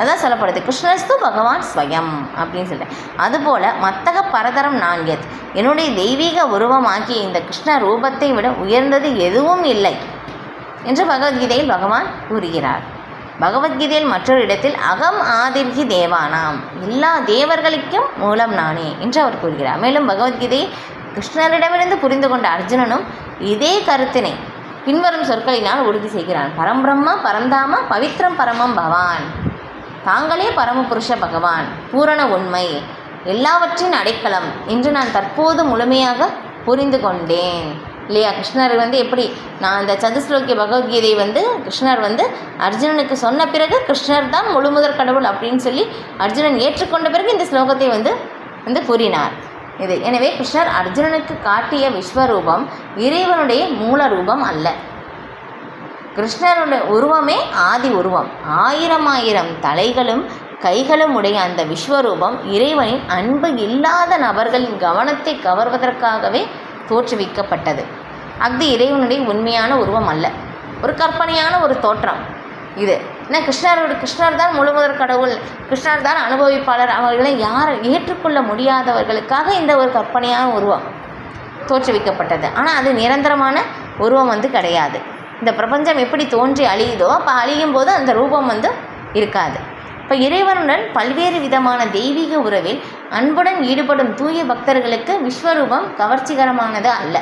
அதான் சொல்லப்படுது, கிருஷ்ணஸ்து பகவான் ஸ்வயம் அப்படின்னு சொல்லிட்டு. அதுபோல் மத்தக பரதரம் நான்யத், என்னுடைய தெய்வீக உருவமாகிய இந்த கிருஷ்ண ரூபத்தை விட உயர்ந்தது எதுவும் இல்லை என்று பகவத்கீதையில் பகவான் கூறுகிறார். பகவத்கீதையில் மற்றொரு இடத்தில் அகம் ஆதிர்கி தேவானாம், எல்லா தேவர்களுக்கும் மூலம் நானே என்று அவர் கூறுகிறார். மேலும் பகவத்கீதையை கிருஷ்ணரிடமிருந்து புரிந்து கொண்ட அர்ஜுனனும் இதே கருத்தினை பின்வரும் சொற்களினால் உறுதி செய்கிறான். பரம்பிரம்ம பரந்தாம பவித்ரம் பரமம் பவான், தாங்களே பரமபுருஷ பகவான், பூரண உண்மை, எல்லாவற்றின் அடைக்கலம் என்று நான் தற்போது முழுமையாக புரிந்து கொண்டேன் இல்லையா? கிருஷ்ணர் வந்து எப்படி நான் அந்த சதுஸ்லோக்கிய பகவத்கீதை வந்து கிருஷ்ணர் வந்து அர்ஜுனனுக்கு சொன்ன பிறகு கிருஷ்ணர் தான் முழுமுதற் கடவுள் அப்படின்னு சொல்லி அர்ஜுனன் ஏற்றுக்கொண்ட பிறகு இந்த ஸ்லோகத்தை வந்து கூறினார். இது எனவே கிருஷ்ணர் அர்ஜுனனுக்கு காட்டிய விஸ்வரூபம் இறைவனுடைய மூல ரூபம் அல்ல. கிருஷ்ணருடைய உருவமே ஆதி உருவம். 1000 தலைகளும் கைகளும் உடைய அந்த விஸ்வரூபம் இறைவனின் அன்பு இல்லாத நபர்களின் கவனத்தை கவர்வதற்காகவே தோற்றுவிக்கப்பட்டது. அது இறைவனுடைய உண்மையான உருவம் அல்ல, ஒரு கற்பனையான ஒரு தோற்றம் இது. ஏன்னா கிருஷ்ணர் தான் முழுமுதற் கடவுள், கிருஷ்ணர் தான் அனுபவிப்பாளர், அவர்களை ஏற்றுக்கொள்ள முடியாதவர்களுக்காக இந்த ஒரு கற்பனையான உருவம் தோற்றுவிக்கப்பட்டது. ஆனால் அது நிரந்தரமான உருவம் வந்து கிடையாது. இந்த பிரபஞ்சம் எப்படி தோன்றி அழியுதோ அப்போ அழியும் போது அந்த ரூபம் வந்து இருக்காது. இப்போ இறைவனுடன் பல்வேறு விதமான தெய்வீக உறவில் அன்புடன் ஈடுபடும் தூய பக்தர்களுக்கு விஸ்வரூபம் கவர்ச்சிகரமானது அல்ல.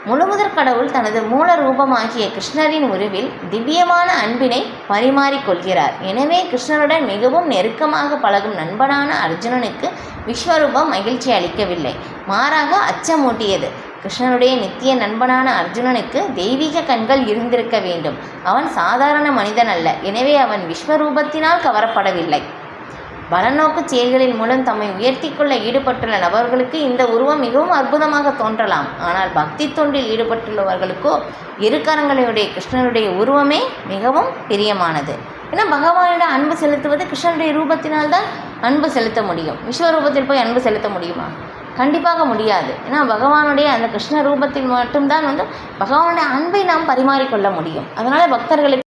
முழுமுதற் கடவுள் தனது மூல ரூபமாகிய கிருஷ்ணரின் உருவில் திவ்யமான அன்பினை பரிமாறிக்கொள்கிறார். எனவே கிருஷ்ணருடன் மிகவும் நெருக்கமாக பழகும் நண்பனான அர்ஜுனனுக்கு விஸ்வரூபம் மகிழ்ச்சி அளிக்கவில்லை, மாறாக அச்சமூட்டியது. கிருஷ்ணனுடைய நித்திய நண்பனான அர்ஜுனனுக்கு தெய்வீக கண்கள் இருந்திருக்க வேண்டும். அவன் சாதாரண மனிதன் அல்ல, எனவே அவன் விஸ்வரூபத்தினால் கவரப்படவில்லை. பலநோக்கு செயல்களின் மூலம் தம்மை உயர்த்தி கொள்ள ஈடுபட்டுள்ள நபர்களுக்கு இந்த உருவம் மிகவும் அற்புதமாக தோன்றலாம். ஆனால் பக்தி தொண்டில் ஈடுபட்டுள்ளவர்களுக்கோ இரு கரங்களுடைய கிருஷ்ணனுடைய உருவமே மிகவும் பிரியமானது. ஏன்னா பகவானிடம் அன்பு செலுத்துவது கிருஷ்ணனுடைய ரூபத்தினால்தான் அன்பு செலுத்த முடியும். விஸ்வரூபத்தில் போய் அன்பு செலுத்த முடியுமா? கண்டிப்பாக முடியாது. ஏன்னா பகவானுடைய அந்த கிருஷ்ண ரூபத்தில் மட்டும்தான் வந்து பகவானுடைய அன்பை நாம் பரிமாறிக்கொள்ள முடியும். அதனால் பக்தர்களுக்கு